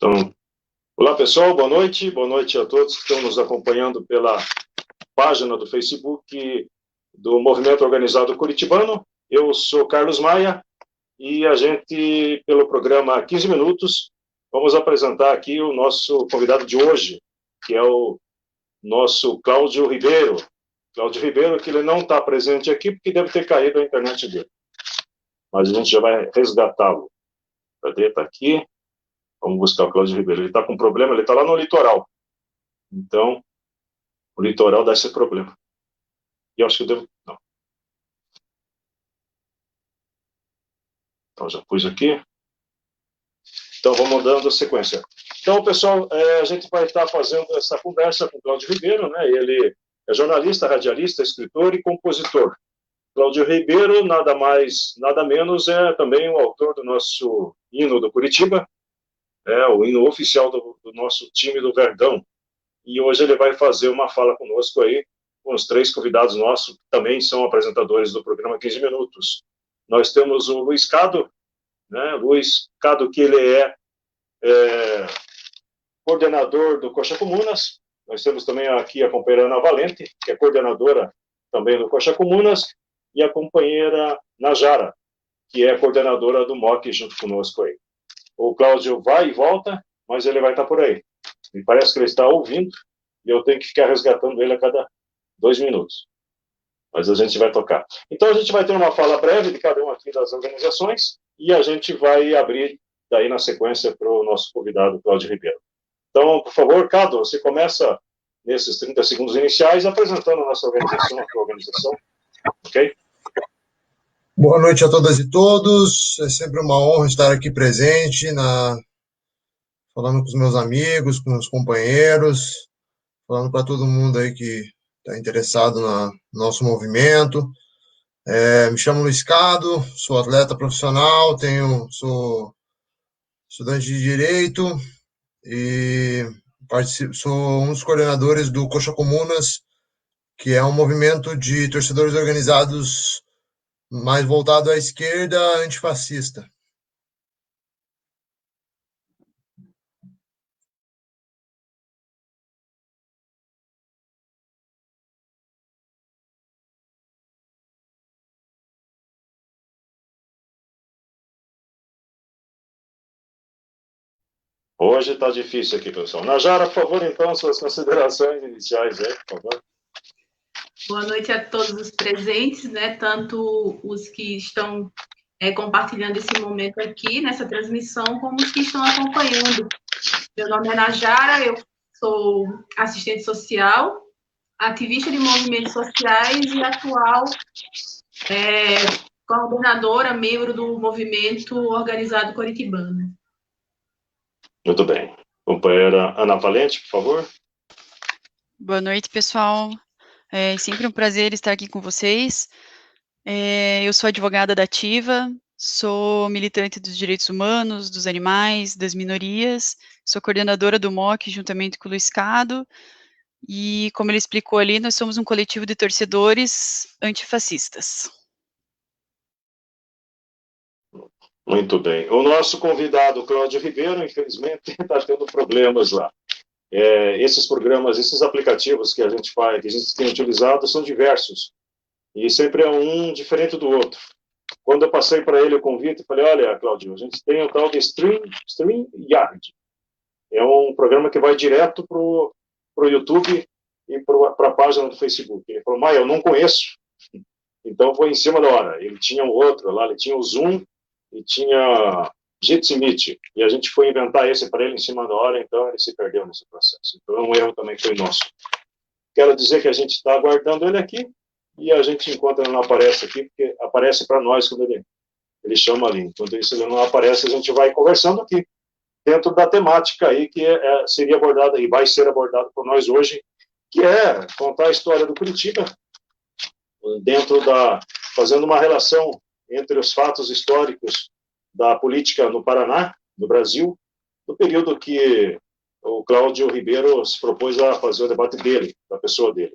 Então, olá pessoal, boa noite a todos que estão nos acompanhando pela página do Facebook do Movimento Organizado Curitibano. Eu sou Carlos Maia e a gente, pelo programa 15 Minutos, vamos apresentar aqui o nosso convidado de hoje, que é o nosso Cláudio Ribeiro. Cláudio Ribeiro, que ele não está presente aqui porque deve ter caído a internet dele. Mas a gente já vai resgatá-lo. Cadê? Está aqui. Vamos buscar o Cláudio Ribeiro. Ele está com problema, ele está lá no litoral. Então, o litoral dá esse problema. E eu acho que eu devo... Não. Então, já pus aqui. Então, vamos dando sequência. Então, pessoal, a gente vai estar fazendo essa conversa com o Cláudio Ribeiro, né? Ele é jornalista, radialista, escritor e compositor. Cláudio Ribeiro, nada mais, nada menos, é também o autor do nosso hino do Curitiba, o hino oficial do nosso time do Verdão. E hoje ele vai fazer uma fala conosco aí, com os 3 convidados nossos, que também são apresentadores do programa 15 Minutos. Nós temos o Luiz Cado, né? Luiz Cado, que ele é coordenador do Coxa Comunas. Nós temos também aqui a companheira Ana Valente, que é coordenadora também do Coxa Comunas, e a companheira Najara, que é coordenadora do MOC junto conosco aí. O Cláudio vai e volta, mas ele vai estar por aí. Me parece que ele está ouvindo, e eu tenho que ficar resgatando ele a cada 2 minutos. Mas a gente vai tocar. Então a gente vai ter uma fala breve de cada um aqui das organizações, e a gente vai abrir daí na sequência para o nosso convidado, Cláudio Ribeiro. Então, por favor, Cado, você começa nesses 30 segundos iniciais apresentando a nossa organização, a tua organização, ok? Boa noite a todas e todos, é sempre uma honra estar aqui presente, falando com os meus amigos, com os companheiros, falando para todo mundo aí que está interessado no nosso movimento. Me chamo Luiz Cado, sou atleta profissional, sou estudante de Direito e sou um dos coordenadores do Coxa Comunas, que é um movimento de torcedores organizados mais voltado à esquerda antifascista. Hoje está difícil aqui, pessoal. Najara, por favor, então, suas considerações iniciais aí, por favor. Boa noite a todos os presentes, né? Tanto os que estão compartilhando esse momento aqui, nessa transmissão, como os que estão acompanhando. Meu nome é Najara, eu sou assistente social, ativista de movimentos sociais e atual coordenadora, membro do movimento organizado curitibano. Muito bem. Companheira Ana Valente, por favor. Boa noite, pessoal. É sempre um prazer estar aqui com vocês. Eu sou advogada da Ativa, sou militante dos direitos humanos, dos animais, das minorias, sou coordenadora do MOC juntamente com o Luiz Cado, e como ele explicou ali, nós somos um coletivo de torcedores antifascistas. Muito bem. O nosso convidado, Cláudio Ribeiro, infelizmente, está tendo problemas lá. Esses programas, esses aplicativos que a gente faz, que a gente tem utilizado, são diversos. E sempre é um diferente do outro. Quando eu passei para ele o convite, falei, olha, Cláudio, a gente tem o tal de StreamYard. É um programa que vai direto para o YouTube e para a página do Facebook. Ele falou, Maia, eu não conheço. Então foi em cima da hora. Ele tinha um outro lá, ele tinha o Zoom e tinha Jitsi Meet. E a gente foi inventar esse para ele em cima da hora, então ele se perdeu nesse processo. Então um erro também foi nosso. Quero dizer que a gente está aguardando ele aqui e a gente, enquanto ele não aparece aqui, porque aparece para nós quando ele chama ali. Enquanto isso ele não aparece, a gente vai conversando aqui, dentro da temática aí que seria abordada e vai ser abordada por nós hoje, que é contar a história do Curitiba, fazendo uma relação entre os fatos históricos da política no Paraná, no Brasil, no período que o Cláudio Ribeiro se propôs a fazer o debate dele, da pessoa dele.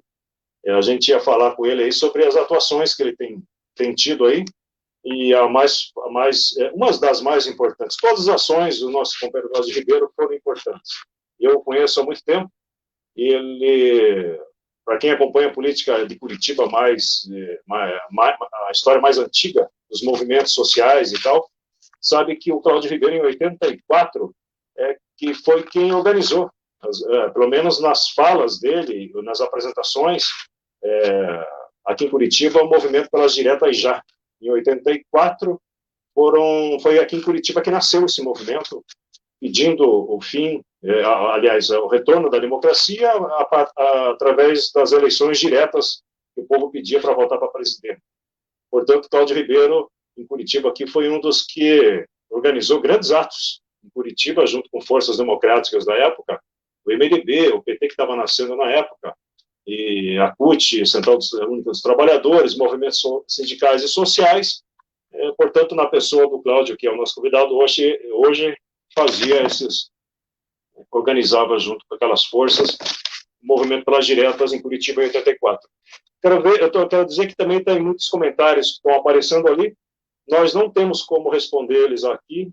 A gente ia falar com ele aí sobre as atuações que ele tem tido aí, e uma das mais importantes. Todas as ações do nosso companheiro Cláudio Ribeiro foram importantes. Eu o conheço há muito tempo, e ele, para quem acompanha a política de Curitiba a história mais antiga dos movimentos sociais e tal, sabe que o Cláudio Ribeiro, em 84, que foi quem organizou, pelo menos nas falas dele, nas apresentações, aqui em Curitiba, o movimento pelas diretas já. Em 84, foi aqui em Curitiba que nasceu esse movimento, pedindo o fim, aliás, o retorno da democracia através das eleições diretas que o povo pedia para votar para presidente. Portanto, Cláudio Ribeiro, em Curitiba, aqui foi um dos que organizou grandes atos em Curitiba, junto com forças democráticas da época, o MDB, o PT que estava nascendo na época, e a CUT, Central Única dos Trabalhadores, movimentos sindicais e sociais. Portanto, na pessoa do Cláudio, que é o nosso convidado hoje organizava junto com aquelas forças o movimento pelas diretas em Curitiba em 84. Quero dizer que também tem muitos comentários que estão aparecendo ali. Nós não temos como responder eles aqui,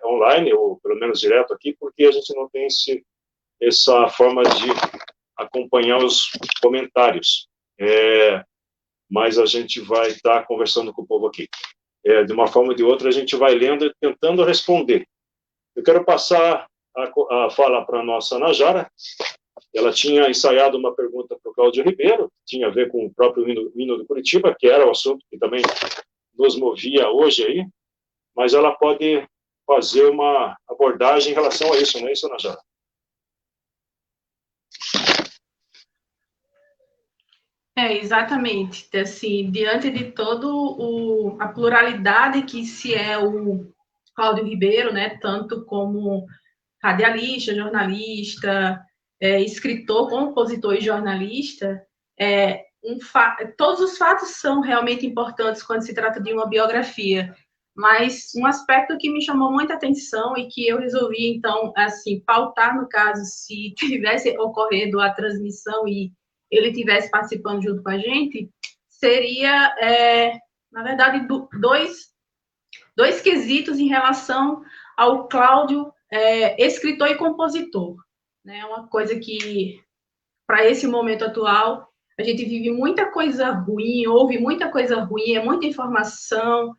online, ou pelo menos direto aqui, porque a gente não tem essa forma de acompanhar os comentários. Mas a gente vai estar conversando com o povo aqui. De uma forma ou de outra, a gente vai lendo e tentando responder. Eu quero passar a fala para a nossa Najara. Ela tinha ensaiado uma pergunta para o Cláudio Ribeiro, que tinha a ver com o próprio hino do Curitiba, que era o assunto que também nos movia hoje aí, mas ela pode fazer uma abordagem em relação a isso, não é isso, Najara? Exatamente. Assim, diante de todo a pluralidade que se é o Cláudio Ribeiro, né, tanto como radialista, jornalista, escritor, compositor e jornalista, todos os fatos são realmente importantes quando se trata de uma biografia, mas um aspecto que me chamou muita atenção e que eu resolvi, então, assim, pautar no caso, se tivesse ocorrendo a transmissão e ele estivesse participando junto com a gente, seria, na verdade, dois quesitos em relação ao Cláudio, escritor e compositor. Né? Uma coisa que, para esse momento atual, a gente vive muita coisa ruim, ouve muita coisa ruim, é muita informação,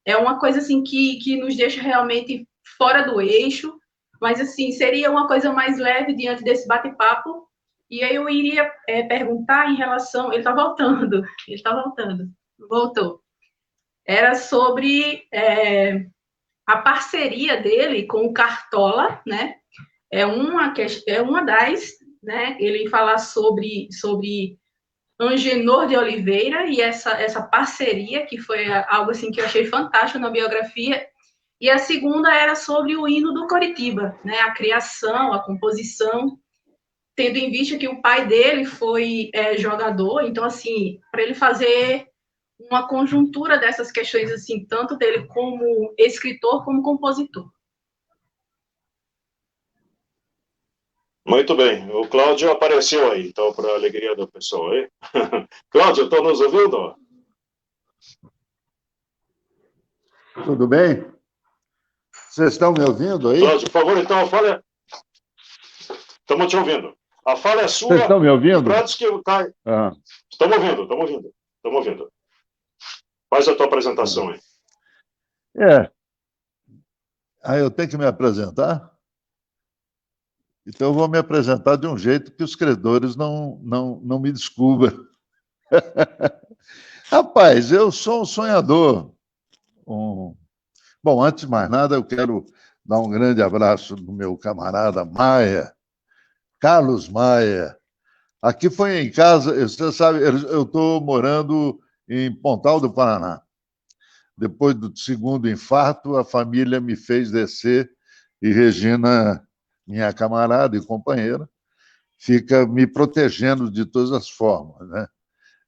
é uma coisa assim que nos deixa realmente fora do eixo, mas assim, seria uma coisa mais leve diante desse bate-papo. E aí eu iria perguntar em relação... Ele está voltando, voltou. Era sobre a parceria dele com o Cartola, né? É uma das, né? Ele fala sobre Angenor de Oliveira e essa parceria, que foi algo assim que eu achei fantástico na biografia. E a segunda era sobre o hino do Coritiba, né? A criação, a composição, tendo em vista que o pai dele foi jogador, então, assim, para ele fazer uma conjuntura dessas questões, assim, tanto dele como escritor, como compositor. Muito bem. O Cláudio apareceu aí, então, para a alegria do pessoal aí. Cláudio, estou nos ouvindo? Tudo bem? Vocês estão me ouvindo aí? Cláudio, por favor, então, fala. Estamos te ouvindo. A fala é sua. Vocês estão me ouvindo? Estamos ouvindo. Faz a tua apresentação aí. Aí eu tenho que me apresentar? Então eu vou me apresentar de um jeito que os credores não me descubram. Rapaz, eu sou um sonhador. Bom, antes de mais nada, eu quero dar um grande abraço no meu camarada Maia, Carlos Maia. Aqui foi em casa, você sabe, eu estou morando em Pontal do Paraná. Depois do segundo infarto, a família me fez descer e Regina, minha camarada e companheira, fica me protegendo de todas as formas, né?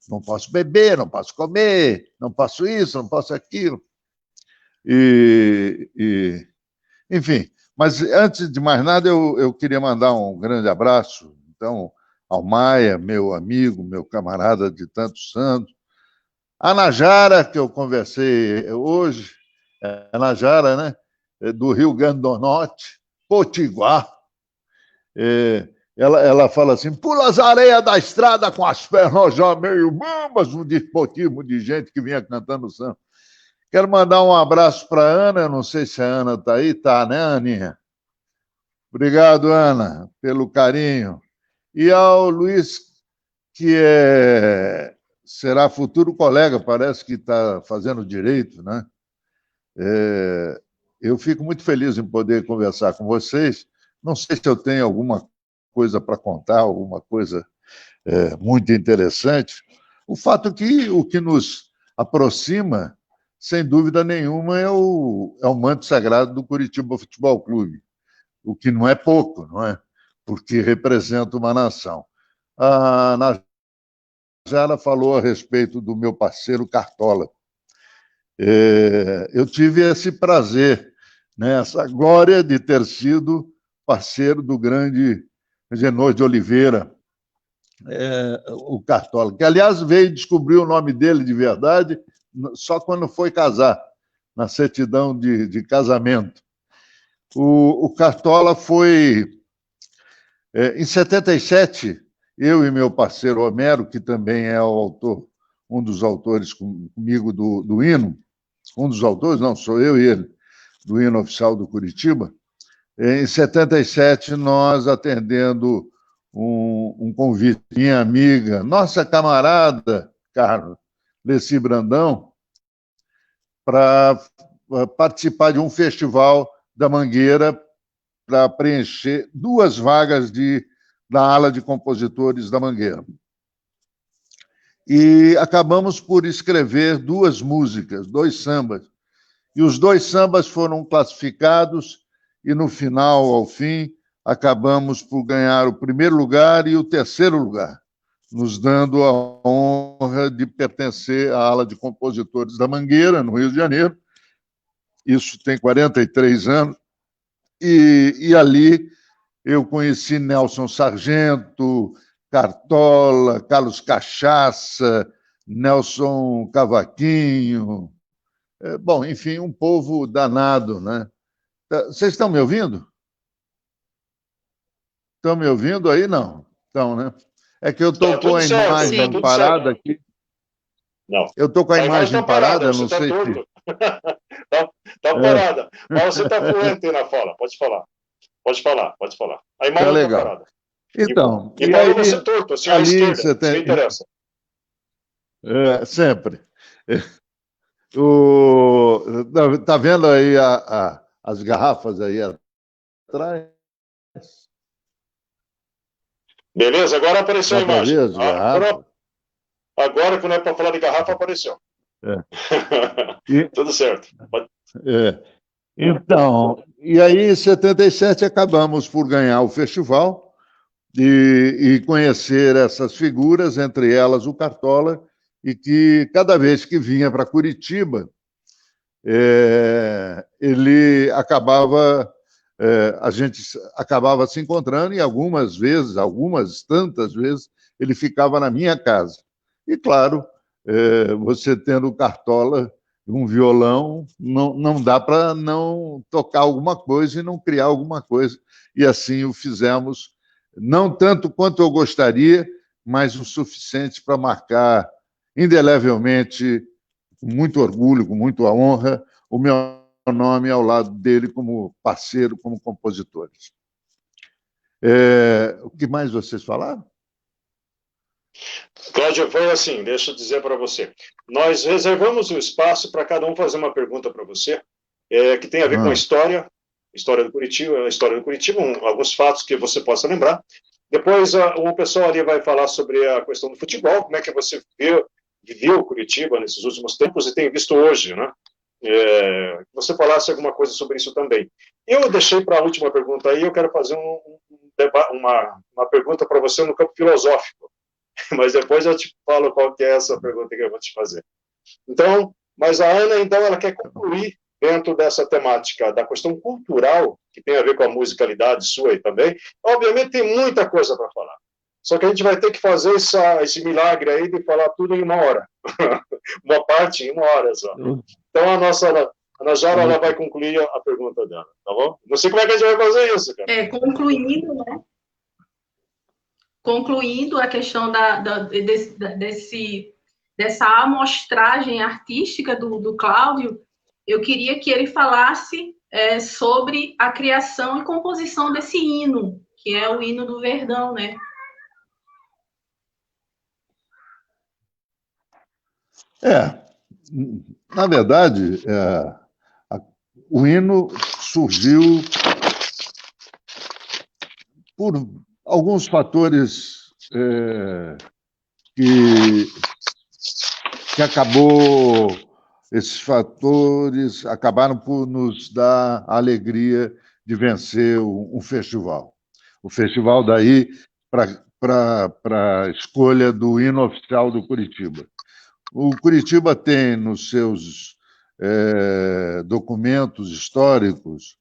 Não posso beber, não posso comer, não posso isso, não posso aquilo. Enfim, mas antes de mais nada, eu queria mandar um grande abraço, então, ao Maia, meu amigo, meu camarada de tantos anos, A Najara, que eu conversei hoje, a Najara, né? Do Rio Grande do Norte, Potiguar. Ela fala assim, pula as areias da estrada com as pernas já meio bambas, um desportivo de gente que vinha cantando samba. Quero mandar um abraço para a Ana, eu não sei se a Ana está aí, tá, né, Aninha? Obrigado, Ana, pelo carinho. E ao Luiz, que será futuro colega, parece que está fazendo direito, né? Eu fico muito feliz em poder conversar com vocês. Não sei se eu tenho alguma coisa para contar, alguma coisa muito interessante. O fato que o que nos aproxima, sem dúvida nenhuma, é o manto sagrado do Curitiba Futebol Clube, o que não é pouco, não é? Porque representa uma nação. A Najara falou a respeito do meu parceiro Cartola. Eu tive esse prazer, né, essa glória de ter sido parceiro do grande Genor de Oliveira, o Cartola, que, aliás, veio descobrir o nome dele de verdade só quando foi casar, na certidão de casamento. O Cartola foi... em 77, eu e meu parceiro Homero, que também é o autor, um dos autores comigo do hino, um dos autores, não, sou eu e ele, do hino oficial do Curitiba. Em 77, nós atendendo um convite, minha amiga, nossa camarada, Carlos Leci Brandão, para participar de um festival da Mangueira para preencher 2 vagas da ala de compositores da Mangueira. E acabamos por escrever 2 músicas, 2 sambas. E os 2 sambas foram classificados e, no final, ao fim, acabamos por ganhar o 1º lugar e o 3º lugar, nos dando a honra de pertencer à ala de compositores da Mangueira, no Rio de Janeiro. Isso tem 43 anos. E ali eu conheci Nelson Sargento, Cartola, Carlos Cachaça, Nelson Cavaquinho. Bom, enfim, um povo danado, né? Vocês estão me ouvindo? Estão me ouvindo aí? Não. Estão, né? É que eu estou com a imagem parada aqui. Não. Eu estou com a imagem parada, não sei se... Está parada. Mas você está fluente aí na fala. Pode falar. A imagem está parada. Então, e aí você torto, assim, à esquerda, isso me interessa. Sempre. Está vendo aí as garrafas aí atrás? Beleza, agora apareceu a imagem. Agora, quando é para falar de garrafa, apareceu. Tudo certo. Então, e aí, em 77, acabamos por ganhar o festival e conhecer essas figuras, entre elas o Cartola, e que cada vez que vinha para Curitiba, ele acabava, a gente acabava se encontrando e algumas tantas vezes, ele ficava na minha casa. E, claro, você tendo o Cartola, um violão, não dá para não tocar alguma coisa e não criar alguma coisa. E assim o fizemos, não tanto quanto eu gostaria, mas o suficiente para marcar indelevelmente, com muito orgulho, com muita honra, o meu nome ao lado dele como parceiro, como compositores. O que mais vocês falaram? Cláudio, foi assim, deixa eu dizer para você. Nós reservamos um espaço para cada um fazer uma pergunta para você, que tem a ver com a história do Curitiba, alguns fatos que você possa lembrar. Depois o pessoal ali vai falar sobre a questão do futebol, como é que você viveu Curitiba nesses últimos tempos e tem visto hoje, né? Você falasse alguma coisa sobre isso também. Eu deixei para a última pergunta aí, eu quero fazer uma pergunta para você no campo filosófico, mas depois eu te falo qual que é essa pergunta que eu vou te fazer. Então, mas a Ana, então, ela quer concluir dentro dessa temática da questão cultural, que tem a ver com a musicalidade sua aí também. Obviamente tem muita coisa para falar. Só que a gente vai ter que fazer esse milagre aí de falar tudo em 1 hora. Uma parte em 1 hora só. Então, a Najara, ela vai concluir a pergunta dela, tá bom? Não sei como é que a gente vai fazer isso, cara. Concluindo, né? Concluindo a questão dessa amostragem artística do Cláudio, eu queria que ele falasse sobre a criação e composição desse hino, que é o hino do Verdão, né? Na verdade, o hino surgiu por alguns fatores que esses fatores acabaram por nos dar a alegria de vencer um festival. O festival daí para a escolha do hino oficial do Curitiba. O Curitiba tem nos seus documentos históricos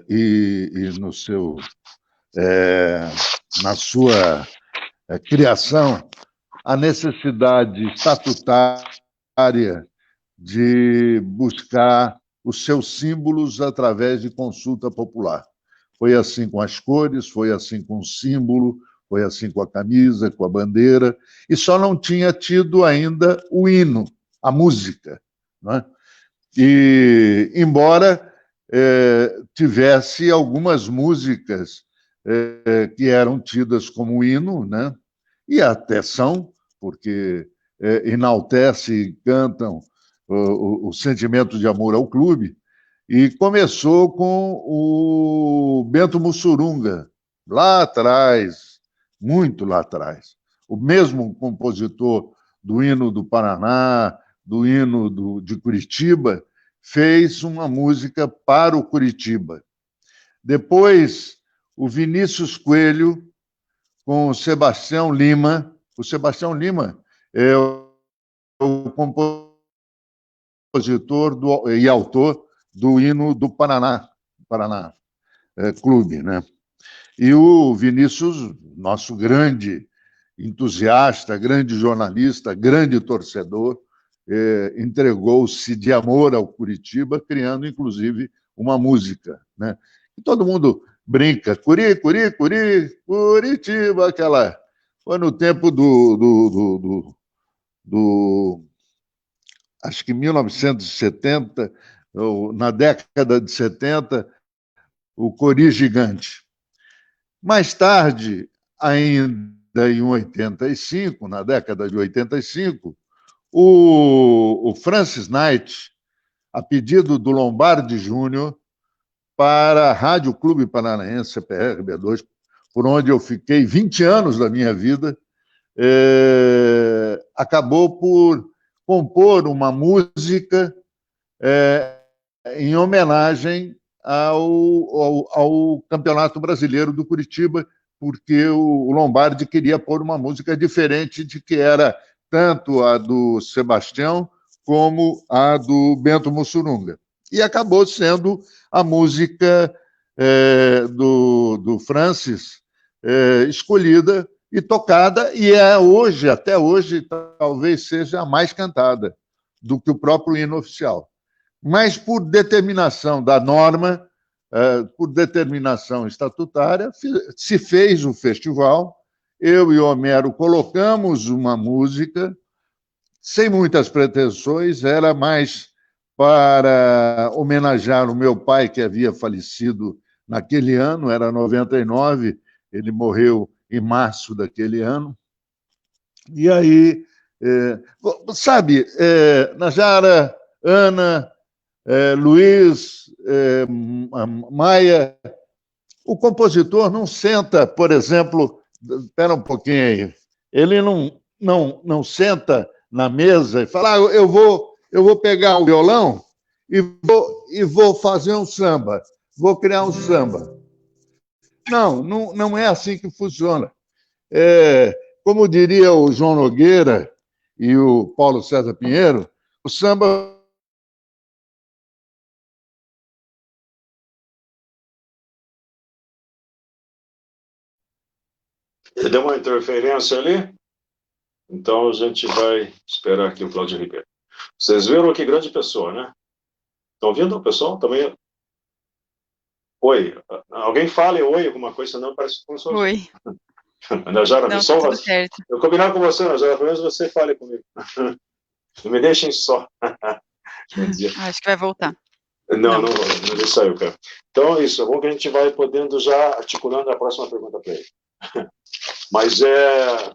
e no seu, na sua criação a necessidade estatutária de buscar os seus símbolos através de consulta popular. Foi assim com as cores, foi assim com o símbolo, foi assim com a camisa, com a bandeira, e só não tinha tido ainda o hino, a música. Né? E, embora tivesse algumas músicas que eram tidas como hino, né? E até são, porque enaltece e cantam o sentimento de amor ao clube, e começou com o Bento Mussurunga, lá atrás, muito lá atrás. O mesmo compositor do hino do Paraná, do hino de Curitiba, fez uma música para o Curitiba. Depois, o Vinícius Coelho, com o Sebastião Lima. O Sebastião Lima é o compositor e autor do hino do Paraná Clube, né? E o Vinícius, nosso grande entusiasta, grande jornalista, grande torcedor, entregou-se de amor ao Curitiba, criando, inclusive, uma música, né? E todo mundo brinca, Curi, Curi, Curi, Curitiba, aquela... Foi no tempo acho que 1970, ou na década de 70, o Cori Gigante. Mais tarde, ainda em 85, na década de 85, o Francis Knight, a pedido do Lombardi Júnior, para a Rádio Clube Paranaense, CPR-B2, por onde eu fiquei 20 anos da minha vida, acabou por compor uma música em homenagem ao Campeonato Brasileiro do Curitiba, porque o Lombardi queria pôr uma música diferente de que era tanto a do Sebastião como a do Bento Mussurunga. E acabou sendo a música do Francis escolhida e tocada, e hoje, até hoje, talvez seja a mais cantada do que o próprio hino oficial. Mas, por determinação da norma, por determinação estatutária, se fez o festival. Eu e o Homero colocamos uma música, sem muitas pretensões, era mais para homenagear o meu pai, que havia falecido naquele ano, era 99, ele morreu em março daquele ano. E aí, sabe, Najara, Ana, Luiz, Maia, o compositor não senta, por exemplo, espera um pouquinho aí, ele não senta na mesa e fala, eu vou pegar o violão e vou fazer um samba, vou criar um samba. Não é assim que funciona. Como diria o João Nogueira e o Paulo César Pinheiro, o samba Deu uma interferência ali, então a gente vai esperar aqui o Cláudio Ribeiro. Vocês viram que grande pessoa, né? Estão vendo o pessoal? Também. Oi. Alguém fale oi, alguma coisa, senão parece que sou. Oi. Najara, Não, só tudo certo. eu combinar com você, Najara, pelo menos você fale comigo. Não me deixem só. Acho que vai voltar. Não ele saiu, cara. Então é isso, é bom que a gente vai podendo já articulando a próxima pergunta para ele. Mas ele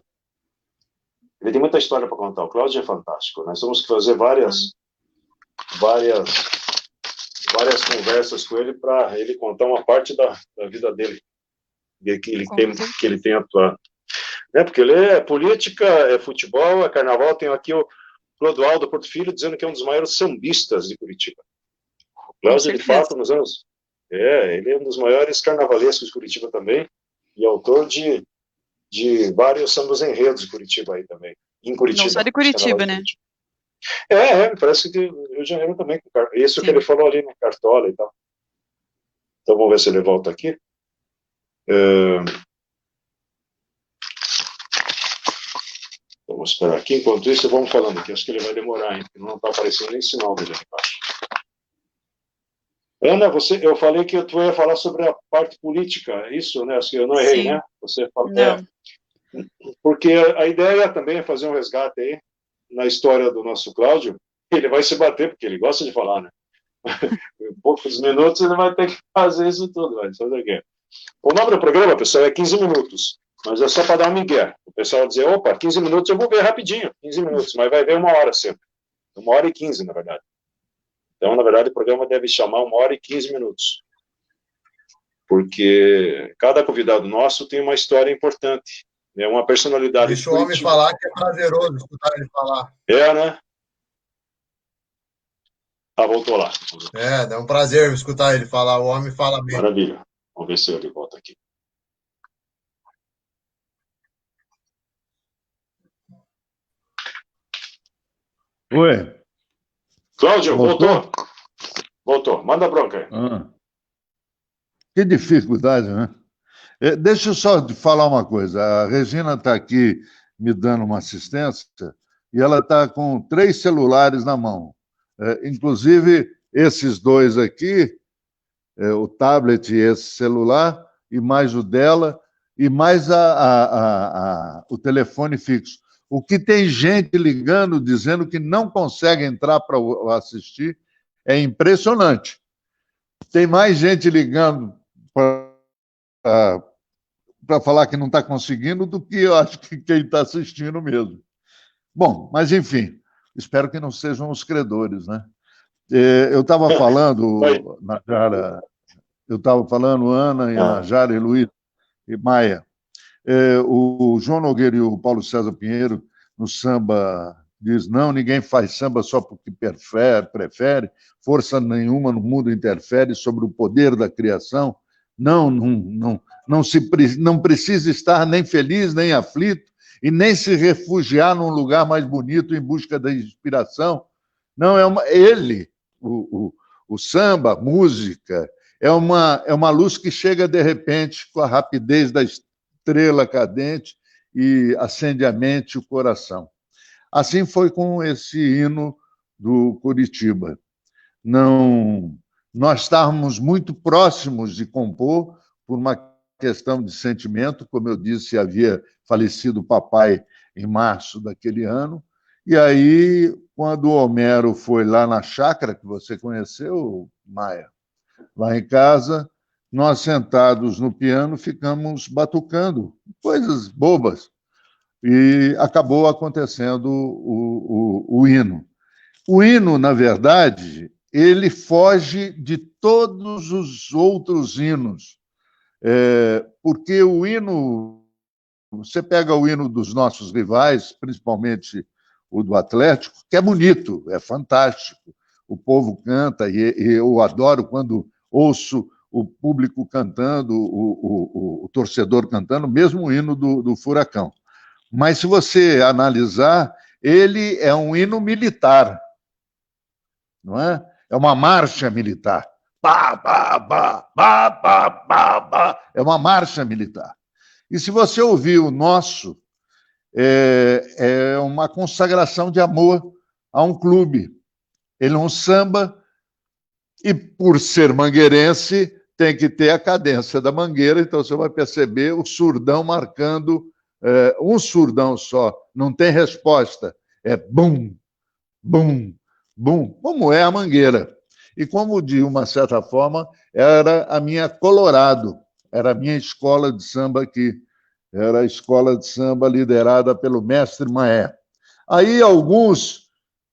tem muita história para contar. O Cláudio é fantástico. Nós temos que fazer várias conversas com ele para ele contar uma parte da vida dele, que ele tem atuado. Porque ele é política, é futebol, é carnaval. Tem aqui o Clodoaldo Porto Filho dizendo que é um dos maiores sambistas de Curitiba. O Cláudio, de fato, nos anos... ele é um dos maiores carnavalescos de Curitiba também, e autor de vários sambas enredos de Curitiba aí também. Em Curitiba. Não só de Curitiba, né? Parece que Rio de Janeiro também. Isso que ele falou ali na Cartola e tal. Então vamos ver se ele volta aqui. Vamos esperar aqui. Enquanto isso, vamos falando aqui. Acho que ele vai demorar ainda, porque não está aparecendo nem sinal dele aqui embaixo. Ana, eu falei que tu ia falar sobre a parte política, isso, né? Acho que eu não errei, né? Você falou. Porque a ideia também é fazer um resgate aí na história do nosso Cláudio. Ele vai se bater, porque ele gosta de falar, né? Em poucos minutos ele vai ter que fazer isso tudo. Vai fazer o quê? O nome do programa, pessoal, é 15 minutos. Mas é só para dar um migué. O pessoal vai dizer, opa, 15 minutos eu vou ver rapidinho. 15 minutos, mas vai ver 1 hora sempre. 1h15, na verdade. Então, na verdade, o programa deve chamar 1h15 minutos. Porque cada convidado nosso tem uma história importante. É uma personalidade. Deixa o homem falar, que é prazeroso escutar ele falar. Né? Voltou lá. É um prazer escutar ele falar. O homem fala bem. Maravilha. Vamos ver se ele volta aqui. Oi. Cláudio, voltou? Voltou. Manda bronca aí. Que dificuldade, né? Deixa eu só te falar uma coisa. A Regina está aqui me dando uma assistência e ela está com 3 celulares na mão. Inclusive, esses 2 aqui, o tablet e esse celular, e mais o dela, e mais o telefone fixo. O que tem gente ligando, dizendo que não consegue entrar para assistir, é impressionante. Tem mais gente ligando para falar que não está conseguindo do que eu acho que quem está assistindo mesmo. Bom, mas enfim, espero que não sejam os credores, né? Eu estava falando, Najara, Ana, e Najara, e Luiz, e Maia. O João Nogueira e o Paulo César Pinheiro, no samba, diz, não, ninguém faz samba só porque prefere, força nenhuma no mundo interfere sobre o poder da criação, não precisa estar nem feliz, nem aflito, e nem se refugiar num lugar mais bonito em busca da inspiração. Não, o samba, a música, é uma luz que chega de repente com a rapidez da estrela cadente e acende a mente e o coração. Assim foi com esse hino do Curitiba. Nós estávamos muito próximos de compor por uma questão de sentimento, como eu disse, havia falecido o papai em março daquele ano, e aí, quando o Homero foi lá na chácara, que você conheceu, Maia, lá em casa, nós sentados no piano ficamos batucando, coisas bobas, e acabou acontecendo o hino. O hino, na verdade, ele foge de todos os outros hinos, porque o hino, você pega o hino dos nossos rivais, principalmente o do Atlético, que é bonito, é fantástico, o povo canta, e eu adoro quando ouço o público cantando, o torcedor cantando, mesmo o hino do Furacão. Mas, se você analisar, ele é um hino militar, não é? É uma marcha militar. Pá, pá, pá, pá, pá, pá, pá. É uma marcha militar. E se você ouvir o nosso, é uma consagração de amor a um clube. Ele é um samba, e por ser mangueirense, tem que ter a cadência da Mangueira, então você vai perceber o surdão marcando um surdão só, não tem resposta, é bum, bum, bum, como é a Mangueira. E como, de uma certa forma, era a minha Colorado, era a minha escola de samba aqui, era a escola de samba liderada pelo mestre Maé. Aí alguns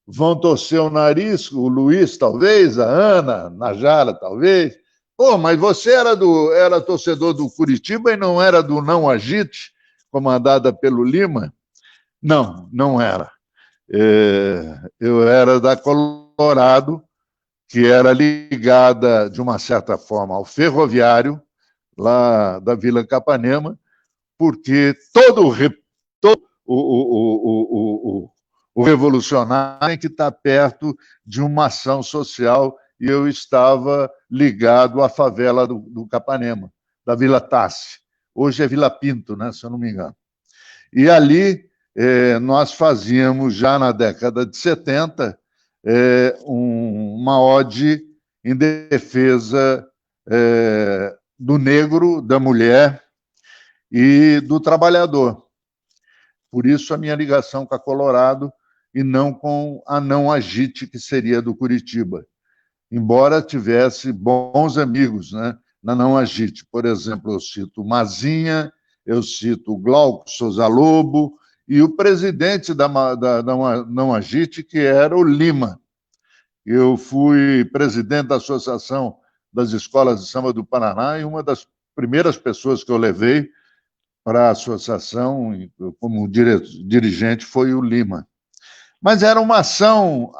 vão torcer o nariz, o Luiz, talvez, a Ana, a Najara, talvez. Pô, mas você era torcedor do Curitiba e não era do Não Agite, comandada pelo Lima? Não, não era. Eu era da Colorado, que era ligada, de uma certa forma, ao ferroviário, lá da Vila Capanema, porque todo o revolucionário tem que estar perto de uma ação social, e eu estava ligado à favela do Capanema, da Vila Tassi. Hoje é Vila Pinto, né, se eu não me engano. E ali nós fazíamos, já na década de 70, uma ode em defesa do negro, da mulher e do trabalhador. Por isso a minha ligação com a Colorado e não com a Não Agite, que seria do Curitiba. Embora tivesse bons amigos, né, na Não Agite. Por exemplo, eu cito o Mazinha, eu cito o Glauco Souza Lobo e o presidente da Não Agite, que era o Lima. Eu fui presidente da Associação das Escolas de Samba do Paraná e uma das primeiras pessoas que eu levei para a associação como dirigente foi o Lima. Mas era uma ação,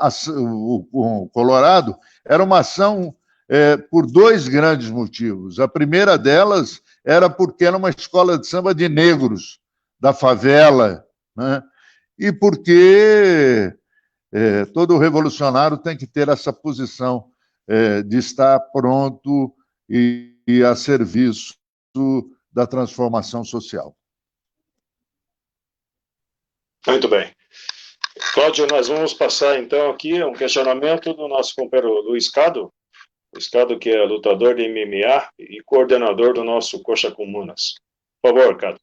o Colorado era uma ação por dois grandes motivos. A primeira delas era porque era uma escola de samba de negros, da favela, né? E porque todo revolucionário tem que ter essa posição de estar pronto e a serviço da transformação social. Muito bem. Cláudio, nós vamos passar, então, aqui um questionamento do nosso companheiro Luiz Cado. Luiz Cado, que é lutador de MMA e coordenador do nosso Coxa Comunas. Por favor, Cado.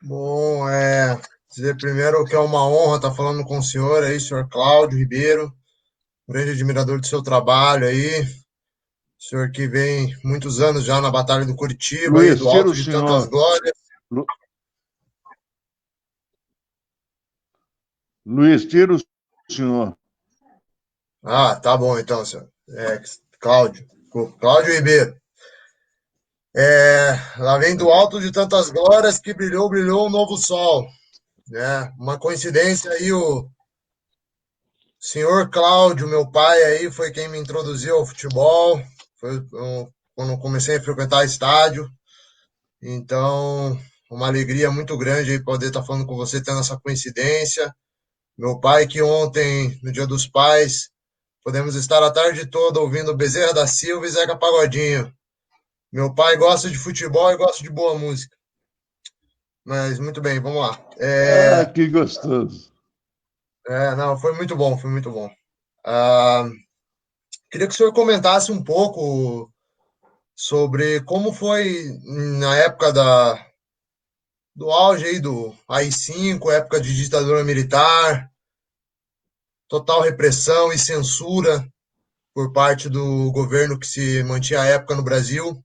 Bom, dizer primeiro que é uma honra estar falando com o senhor aí, senhor Cláudio Ribeiro, grande admirador do seu trabalho aí, senhor que vem muitos anos já na Batalha do Curitiba, Luiz, aí, do Alto de Tantas Glórias. Luiz, tira o senhor. Ah, tá bom então, senhor. Cláudio Ribeiro. Lá vem do Alto de Tantas Glórias que brilhou um novo sol. Uma coincidência aí, o senhor Cláudio, meu pai, aí foi quem me introduziu ao futebol. Foi quando comecei a frequentar estádio. Então, uma alegria muito grande aí poder estar falando com você, tendo essa coincidência. Meu pai, que ontem, no Dia dos Pais, podemos estar a tarde toda ouvindo Bezerra da Silva e Zeca Pagodinho. Meu pai gosta de futebol e gosta de boa música. Mas, muito bem, vamos lá. Que gostoso. Não, foi muito bom, foi muito bom. Queria que o senhor comentasse um pouco sobre como foi na época do auge aí do AI-5, época de ditadura militar, total repressão e censura por parte do governo que se mantinha à época no Brasil.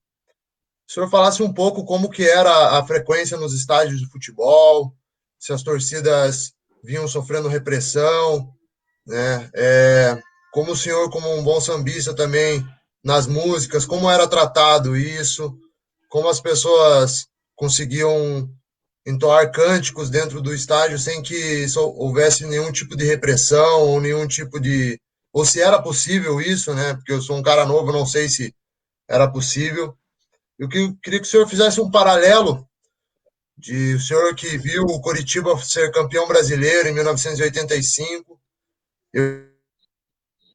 Se o senhor falasse um pouco como que era a frequência nos estádios de futebol, se as torcidas vinham sofrendo repressão, né? Como o senhor, como um bom sambista também, nas músicas, como era tratado isso, como as pessoas conseguiam entoar cânticos dentro do estádio sem que houvesse nenhum tipo de repressão ou nenhum tipo de... Ou se era possível isso, né? Porque eu sou um cara novo, não sei se era possível. Eu queria que o senhor fizesse um paralelo de o senhor que viu o Coritiba ser campeão brasileiro em 1985. Eu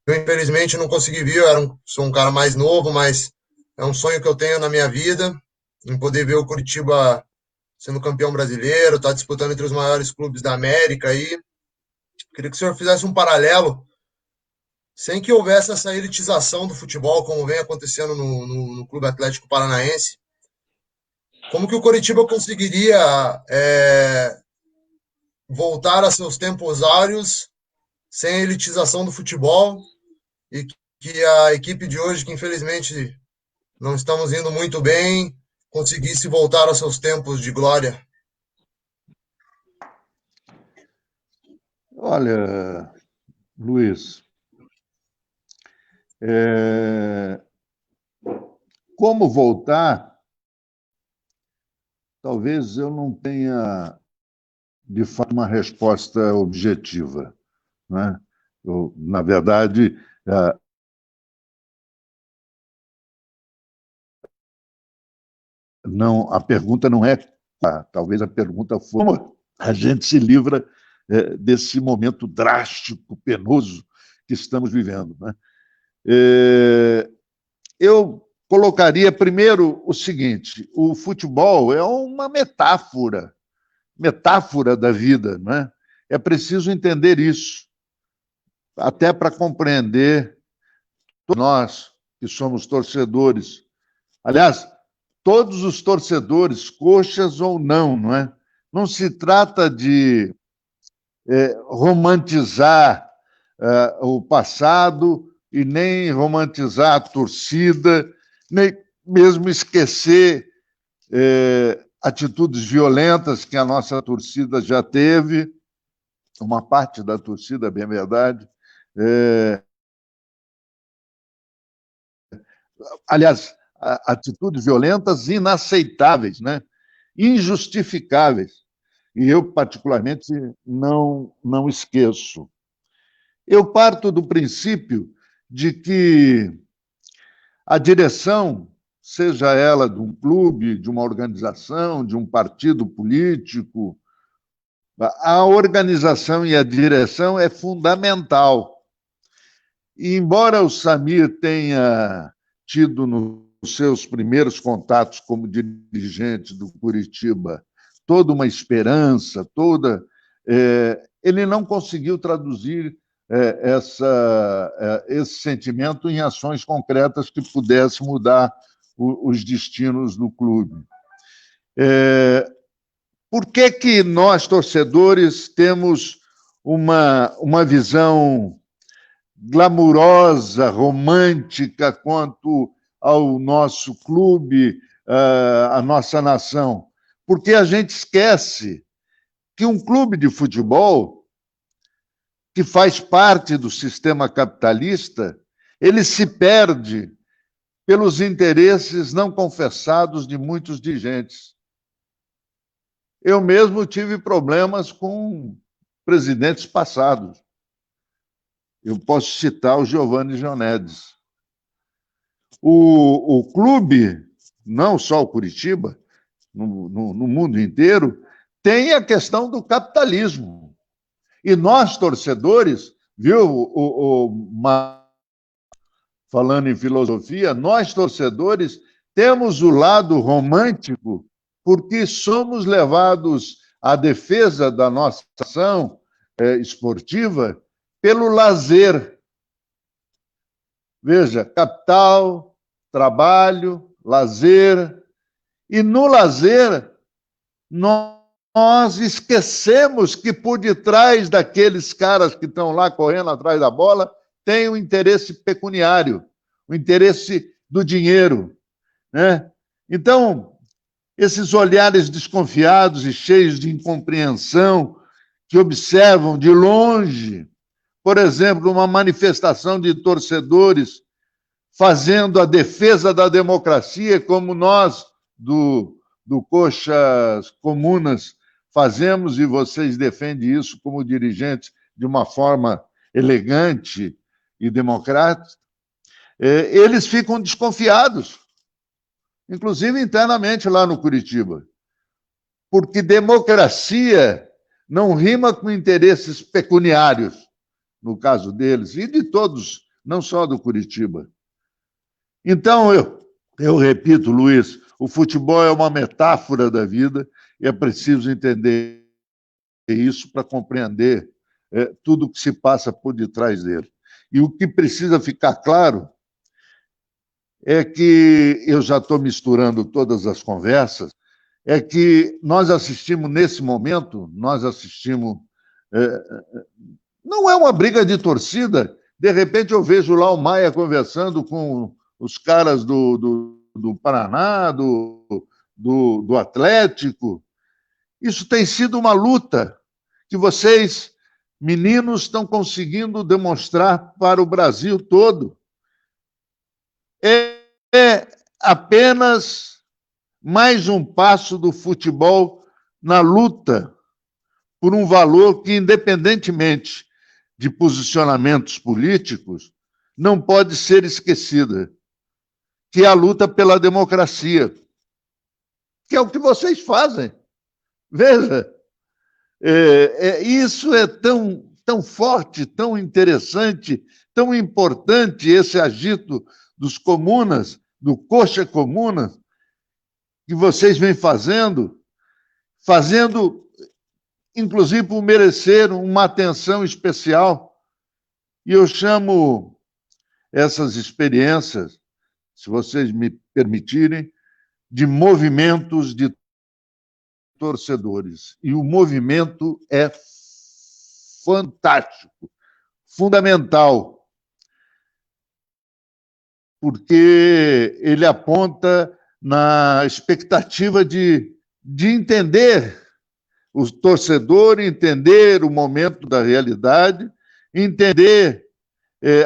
infelizmente não consegui ver, sou um cara mais novo, mas é um sonho que eu tenho na minha vida. em poder ver o Coritiba sendo campeão brasileiro, está disputando entre os maiores clubes da América aí. Queria que o senhor fizesse um paralelo, sem que houvesse essa elitização do futebol, como vem acontecendo no Clube Atlético Paranaense. Como que o Coritiba conseguiria voltar a seus tempos áureos sem a elitização do futebol e que a equipe de hoje, que infelizmente não estamos indo muito bem, conseguisse voltar aos seus tempos de glória? Olha, Luiz, como voltar? Talvez eu não tenha, de fato, uma resposta objetiva, né? Na verdade, não, a pergunta não é, talvez a pergunta for como a gente se livra desse momento drástico, penoso que estamos vivendo, né? Eu colocaria primeiro o seguinte: o futebol é uma metáfora da vida, né? É preciso entender isso, até para compreender nós que somos torcedores. Aliás, todos os torcedores, coxas ou não, não é? Não se trata de romantizar o passado e nem romantizar a torcida, nem mesmo esquecer atitudes violentas que a nossa torcida já teve, uma parte da torcida, bem verdade. Aliás, atitudes violentas inaceitáveis, né? Injustificáveis. E eu, particularmente, não esqueço. Eu parto do princípio de que a direção, seja ela de um clube, de uma organização, de um partido político, a organização e a direção é fundamental. E, embora o Samir tenha tido nos seus primeiros contatos como dirigente do Coritiba toda uma esperança, ele não conseguiu traduzir esse sentimento em ações concretas que pudessem mudar os destinos do clube. Por que nós, torcedores, temos uma visão glamurosa, romântica quanto ao nosso clube, à nossa nação? Porque a gente esquece que um clube de futebol que faz parte do sistema capitalista, ele se perde pelos interesses não confessados de muitos dirigentes. Eu mesmo tive problemas com presidentes passados. Eu posso citar o Giovanni Gionedes. O clube, não só o Coritiba, no mundo inteiro, tem a questão do capitalismo. E nós, torcedores, viu, falando em filosofia, nós, torcedores, temos o lado romântico porque somos levados à defesa da nossa ação esportiva pelo lazer. Veja, capital, trabalho, lazer. E no lazer, nós esquecemos que por detrás daqueles caras que estão lá correndo atrás da bola tem o interesse pecuniário, o interesse do dinheiro, né? Então, esses olhares desconfiados e cheios de incompreensão que observam de longe, por exemplo, uma manifestação de torcedores fazendo a defesa da democracia, como nós, do Coxas Comunas, fazemos, e vocês defendem isso como dirigentes de uma forma elegante e democrática, eles ficam desconfiados, inclusive internamente lá no Coritiba, porque democracia não rima com interesses pecuniários, no caso deles, e de todos, não só do Coritiba. Então, eu repito, Luiz, O futebol é uma metáfora da vida e é preciso entender isso para compreender tudo o que se passa por detrás dele. E o que precisa ficar claro é que, eu já estou misturando todas as conversas, é que nós assistimos nesse momento, não é uma briga de torcida, de repente eu vejo lá o Maia conversando com os caras do Paraná, do Atlético. Isso tem sido uma luta que vocês, meninos, estão conseguindo demonstrar para o Brasil todo. É apenas mais um passo do futebol na luta por um valor que, independentemente de posicionamentos políticos, não pode ser esquecida, que é a luta pela democracia, que é o que vocês fazem. Veja, isso é tão forte, tão interessante, tão importante, esse agito dos comunas, do Coxa Comunas, que vocês vêm fazendo, inclusive, por merecer uma atenção especial. E eu chamo essas experiências, se vocês me permitirem, de movimentos de torcedores. E o movimento é fantástico, fundamental, porque ele aponta na expectativa de entender o torcedor, entender o momento da realidade, entender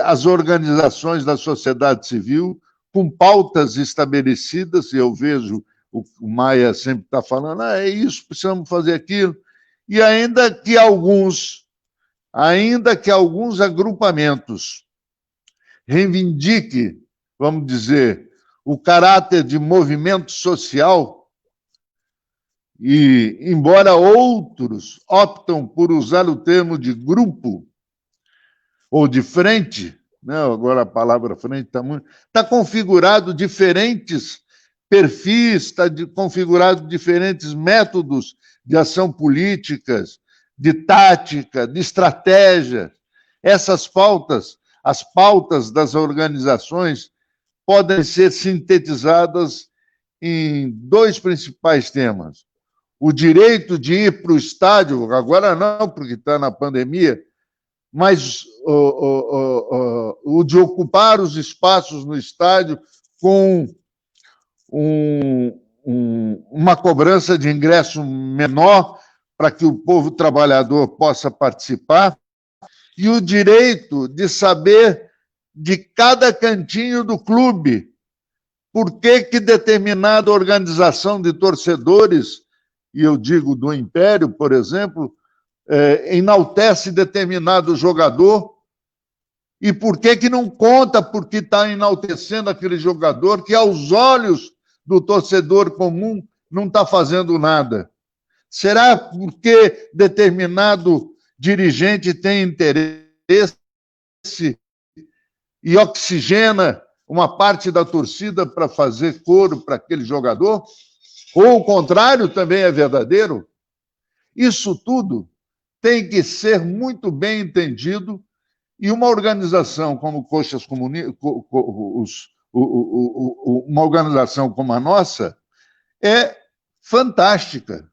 as organizações da sociedade civil com pautas estabelecidas, e eu vejo o Maia sempre está falando, é isso, precisamos fazer aquilo, e ainda que alguns agrupamentos reivindiquem, vamos dizer, o caráter de movimento social, e embora outros optam por usar o termo de grupo ou de frente, né? Agora a palavra frente está configurado diferentes perfis, está configurado diferentes métodos de ação políticas, de tática, de estratégia. Essas pautas, as pautas das organizações, podem ser sintetizadas em dois principais temas. O direito de ir para o estádio, agora não, porque está na pandemia, mas o de ocupar os espaços no estádio com uma cobrança de ingresso menor para que o povo trabalhador possa participar, e o direito de saber de cada cantinho do clube por que determinada organização de torcedores, e eu digo do Império, por exemplo, enaltece determinado jogador, e por que não conta porque está enaltecendo aquele jogador que, aos olhos do torcedor comum, não está fazendo nada? Será porque determinado dirigente tem interesse e oxigena uma parte da torcida para fazer coro para aquele jogador? Ou o contrário também é verdadeiro? Isso tudo tem que ser muito bem entendido, e uma organização como Coxas Comunistas, uma organização como a nossa, é fantástica.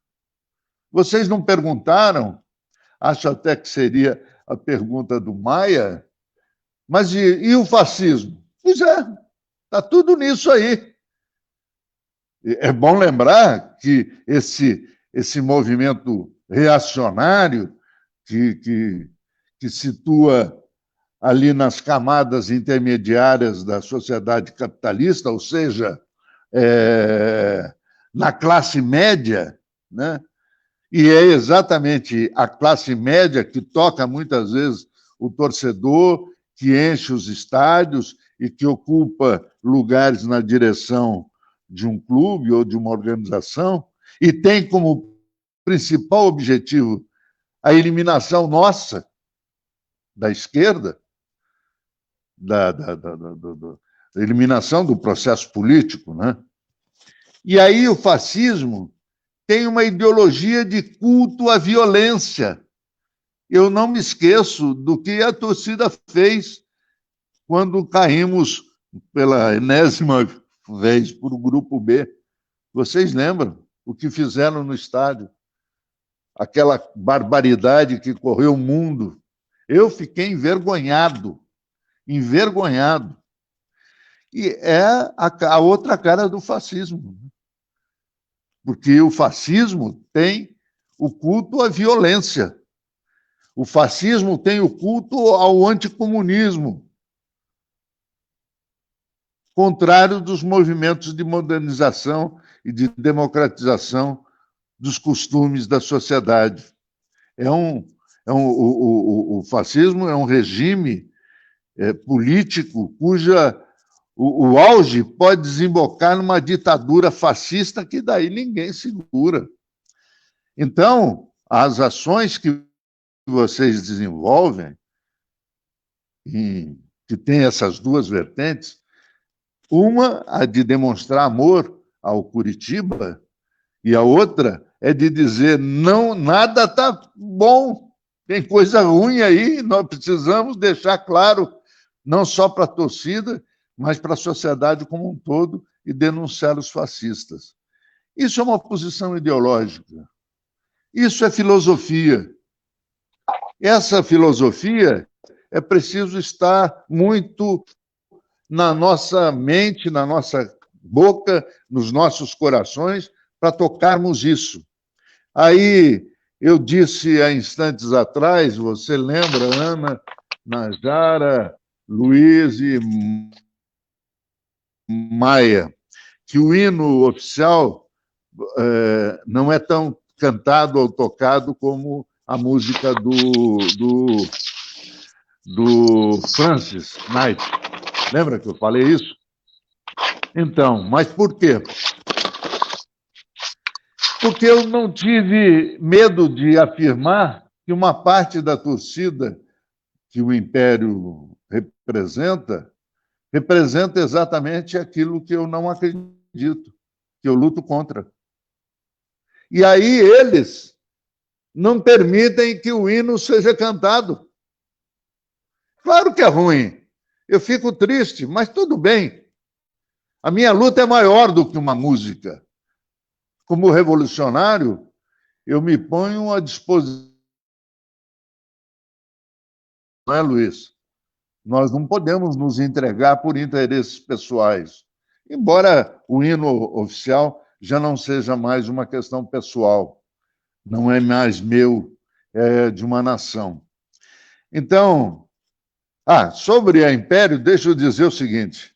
Vocês não perguntaram, acho até que seria a pergunta do Maia, mas e o fascismo? Pois é, está tudo nisso aí. É bom lembrar que esse movimento reacionário que situa ali nas camadas intermediárias da sociedade capitalista, ou seja, na classe média, né? E é exatamente a classe média que toca muitas vezes o torcedor, que enche os estádios e que ocupa lugares na direção de um clube ou de uma organização, e tem como principal objetivo a eliminação nossa, da esquerda, da eliminação do processo político, né? E aí o fascismo tem uma ideologia de culto à violência. Eu não me esqueço do que a torcida fez quando caímos pela enésima vez para o Grupo B. Vocês lembram o que fizeram no estádio? Aquela barbaridade que correu o mundo. Eu fiquei envergonhado, envergonhado. E é a outra cara do fascismo. Porque o fascismo tem o culto à violência. O fascismo tem o culto ao anticomunismo, contrário dos movimentos de modernização e de democratização dos costumes da sociedade. O fascismo é um regime político cuja o auge pode desembocar numa ditadura fascista que daí ninguém segura. Então, as ações que vocês desenvolvem, que tem essas duas vertentes, uma, a de demonstrar amor ao Curitiba, e a outra é de dizer, não, nada está bom, tem coisa ruim aí, nós precisamos deixar claro, não só para a torcida, mas para a sociedade como um todo, e denunciar os fascistas. Isso é uma posição ideológica. Isso é filosofia. Essa filosofia é preciso estar muito na nossa mente, na nossa boca, nos nossos corações, para tocarmos isso. Aí, eu disse há instantes atrás, você lembra, Ana, Najara, Luiz e Maia, que o hino oficial não é tão cantado ou tocado como a música do Francis Knight. Lembra que eu falei isso? Então, mas por quê? Porque eu não tive medo de afirmar que uma parte da torcida que o Império representa exatamente aquilo que eu não acredito, que eu luto contra. E aí eles não permitem que o hino seja cantado. Claro que é ruim. Eu fico triste, mas tudo bem. A minha luta é maior do que uma música. Como revolucionário, eu me ponho à disposição. Não é, Luiz? Nós não podemos nos entregar por interesses pessoais. Embora o hino oficial já não seja mais uma questão pessoal, não é mais meu, é de uma nação. Então, sobre a Império, deixa eu dizer o seguinte,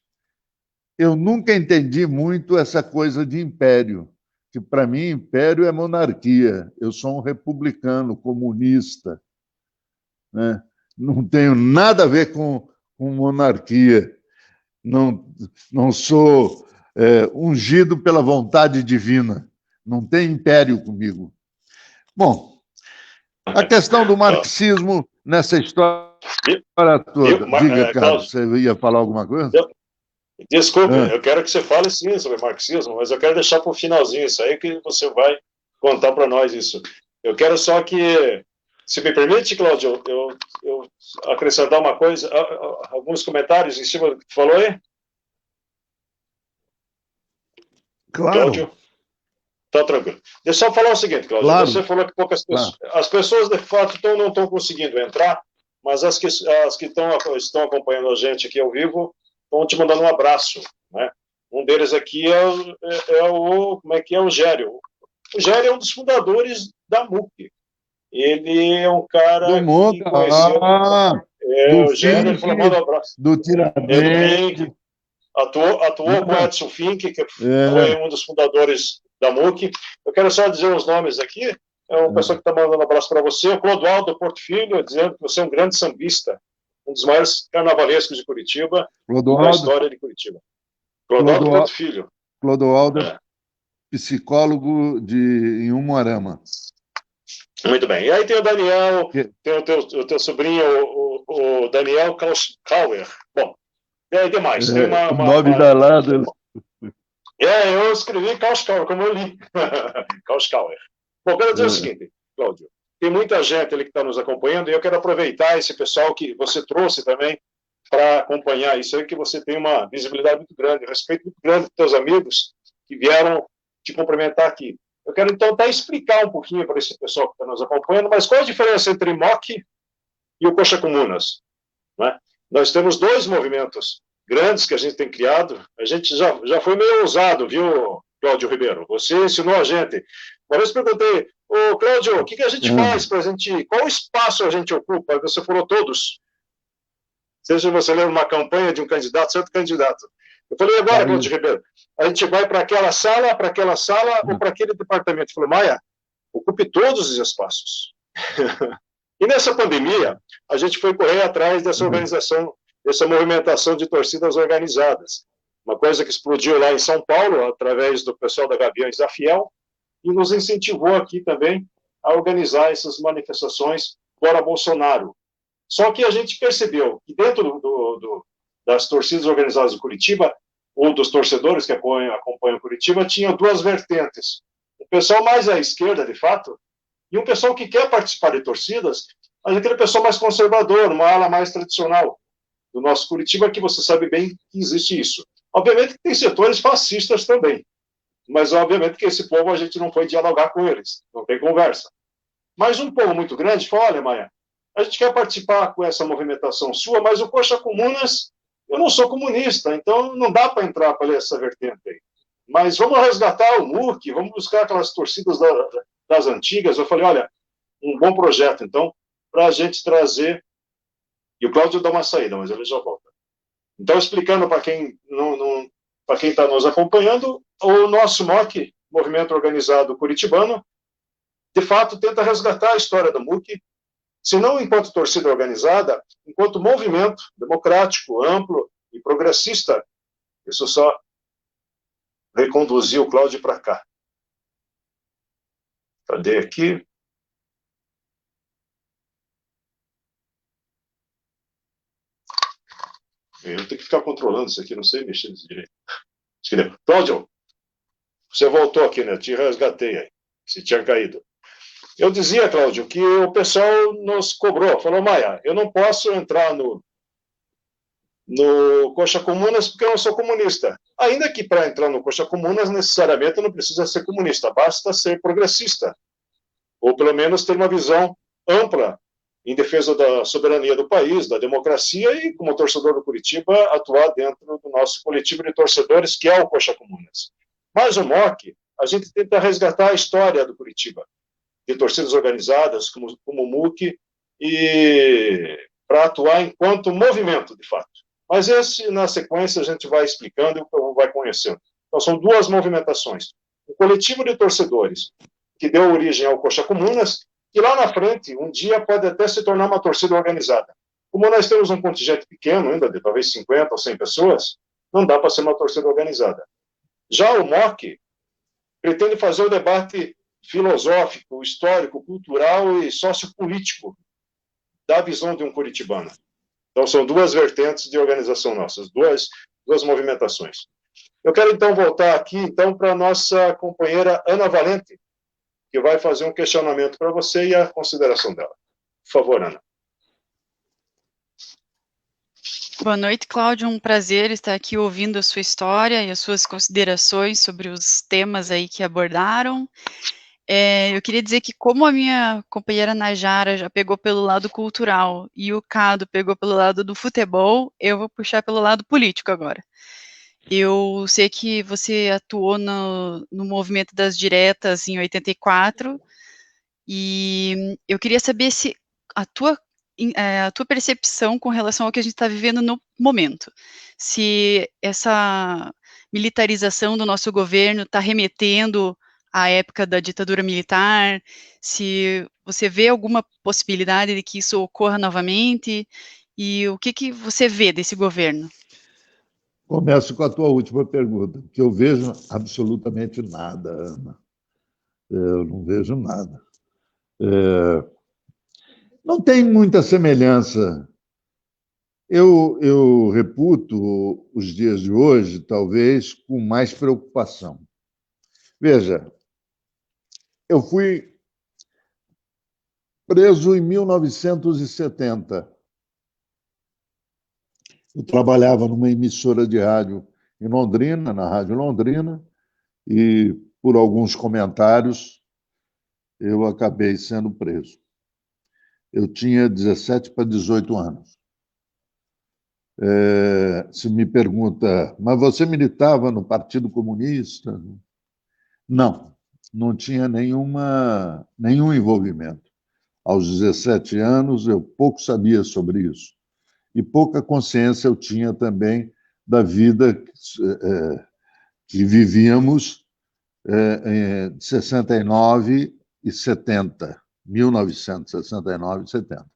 eu nunca entendi muito essa coisa de império, que para mim império é monarquia, eu sou um republicano, comunista, né? Não tenho nada a ver com monarquia, não sou ungido pela vontade divina, não tem império comigo. Bom, a questão do marxismo nessa história toda. Diga, Carlos, você ia falar alguma coisa? Desculpe, eu quero que você fale sim sobre marxismo, mas eu quero deixar para o finalzinho isso aí, que você vai contar para nós isso. Eu quero só que, se me permite, Cláudio, eu acrescentar uma coisa, alguns comentários em cima do que tu falou aí? Claro. Cláudio? Tá tranquilo. Deixa eu só falar o seguinte, Cláudio. Claro. Você falou que poucas pessoas... Claro. As pessoas, de fato, não estão conseguindo entrar, mas as que estão acompanhando a gente aqui ao vivo estão te mandando um abraço, né? Um deles aqui é o Gério. O Gério é um dos fundadores da MUC. Ele é um cara que conheceu... o Gério, ele falou, manda um abraço. Do Tiradentes. Atuou com o Edson Fink, que foi um dos fundadores da MUC. Eu quero só dizer os nomes aqui. É uma pessoa que está mandando um abraço para você. O Clodoaldo Porto Filho, dizendo que você é um grande sambista, um dos maiores carnavalescos de Curitiba, da história de Curitiba. Clodoaldo Porto Filho. Clodoaldo, psicólogo em Umuarama. Muito bem. E aí tem o Daniel, tem o teu sobrinho, o Daniel Kauer. Bom, e aí demais. Tem o nome da lado. Eu escrevi Kauschauer, como eu li. Kauschauer. Bom, quero dizer o seguinte, Cláudio, tem muita gente ali que está nos acompanhando e eu quero aproveitar esse pessoal que você trouxe também para acompanhar isso aí, que você tem uma visibilidade muito grande, respeito muito grande dos teus amigos que vieram te cumprimentar aqui. Eu quero, então, até explicar um pouquinho para esse pessoal que está nos acompanhando, mas qual a diferença entre MOC e o Coxa Comunas? Né? Nós temos dois movimentos grandes que a gente tem criado. A gente já foi meio ousado, viu, Cláudio Ribeiro? Você ensinou a gente. Uma vez perguntei, ô, Cláudio, o que a gente faz para a gente... Qual espaço a gente ocupa? Você falou todos. Seja você lendo uma campanha de um candidato, certo candidato. Eu falei, agora, Cláudio Ribeiro, a gente vai para aquela sala ou para aquele departamento? Ele falou, Maia, ocupe todos os espaços. E nessa pandemia, a gente foi correr atrás dessa organização, dessa movimentação de torcidas organizadas. Uma coisa que explodiu lá em São Paulo, através do pessoal da Gaviões da Fiel, e nos incentivou aqui também a organizar essas manifestações fora Bolsonaro. Só que a gente percebeu que dentro das torcidas organizadas de Curitiba, ou dos torcedores que acompanham Curitiba, tinha duas vertentes. O pessoal mais à esquerda, de fato, e um pessoal que quer participar de torcidas, mas aquele pessoal mais conservador, uma ala mais tradicional do nosso Curitiba, que você sabe bem que existe isso. Obviamente que tem setores fascistas também, mas obviamente que esse povo a gente não foi dialogar com eles, não tem conversa. Mas um povo muito grande falou, olha, Maia, a gente quer participar com essa movimentação sua, mas o Coxa Comunas, eu não sou comunista, então não dá para entrar para essa vertente aí. Mas vamos resgatar o MUC, vamos buscar aquelas torcidas das antigas. Eu falei, olha, um bom projeto, então, para a gente trazer... E o Cláudio dá uma saída, mas ele já volta. Então, explicando para quem para quem está nos acompanhando, o nosso MOC, Movimento Organizado Curitibano, de fato, tenta resgatar a história do MUC, se não enquanto torcida organizada, enquanto movimento democrático, amplo e progressista. Isso só reconduziu o Cláudio para cá. Cadê aqui? Eu tenho que ficar controlando isso aqui, não sei mexer nesse direito. Cláudio, você voltou aqui, né? Te resgatei aí. Você tinha caído. Eu dizia, Cláudio, que o pessoal nos cobrou. Falou, Maia, eu não posso entrar no Coxa Comunas porque eu não sou comunista. Ainda que para entrar no Coxa Comunas, necessariamente não precisa ser comunista, basta ser progressista. Ou pelo menos ter uma visão ampla em defesa da soberania do país, da democracia e, como torcedor do Curitiba, atuar dentro do nosso coletivo de torcedores, que é o Coxa Comunas. Mas o MOC, a gente tenta resgatar a história do Curitiba, de torcidas organizadas, como o MUC, e para atuar enquanto movimento, de fato. Mas esse, na sequência, a gente vai explicando e vai conhecendo. Então, são duas movimentações. O coletivo de torcedores, que deu origem ao Coxa Comunas, que lá na frente, um dia, pode até se tornar uma torcida organizada. Como nós temos um contingente pequeno, ainda de talvez 50 ou 100 pessoas, não dá para ser uma torcida organizada. Já o MOC pretende fazer o debate filosófico, histórico, cultural e sociopolítico da visão de um curitibano. Então, são duas vertentes de organização nossas, duas movimentações. Eu quero, então, voltar aqui então, para a nossa companheira Ana Valente, que vai fazer um questionamento para você e a consideração dela. Por favor, Ana. Boa noite, Cláudio. Um prazer estar aqui ouvindo a sua história e as suas considerações sobre os temas aí que abordaram. Eu queria dizer que como a minha companheira Najara já pegou pelo lado cultural e o Cado pegou pelo lado do futebol, eu vou puxar pelo lado político agora. Eu sei que você atuou no movimento das diretas em 84, e eu queria saber se a tua percepção com relação ao que a gente está vivendo no momento, se essa militarização do nosso governo está remetendo à época da ditadura militar, se você vê alguma possibilidade de que isso ocorra novamente, e o que você vê desse governo? Começo com a tua última pergunta, que eu vejo absolutamente nada, Ana. Eu não vejo nada. Não tem muita semelhança eu reputo os dias de hoje, talvez, com mais preocupação. Veja, eu fui preso em 1970. Eu trabalhava numa emissora de rádio em Londrina, na Rádio Londrina, e, por alguns comentários, eu acabei sendo preso. Eu tinha 17 para 18 anos. Se me pergunta, mas você militava no Partido Comunista? Não, não tinha nenhum envolvimento. Aos 17 anos, eu pouco sabia sobre isso. E pouca consciência eu tinha também da vida que vivíamos de 69 e 70, 1969 e 70.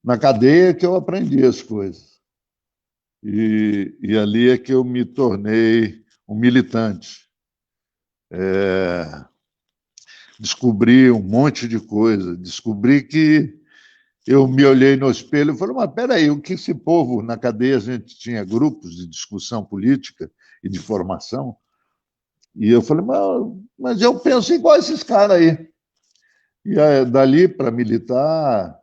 Na cadeia que eu aprendi as coisas. E ali é que eu me tornei um militante. Descobri um monte de coisa. Descobri que eu me olhei no espelho e falei, mas peraí, o que esse povo... Na cadeia a gente tinha grupos de discussão política e de formação. E eu falei, mas eu penso igual esses caras aí. E dali para militar...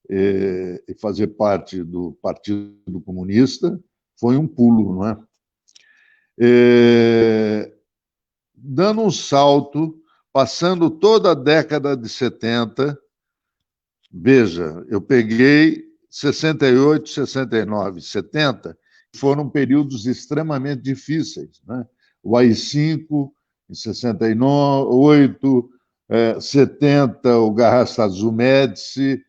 e fazer parte do Partido Comunista foi um pulo, não é? Dando um salto, passando toda a década de 70, veja, eu peguei 68, 69, 70, foram períodos extremamente difíceis, né? O AI-5, em 68, 70, o Garrastazu Azul Médici,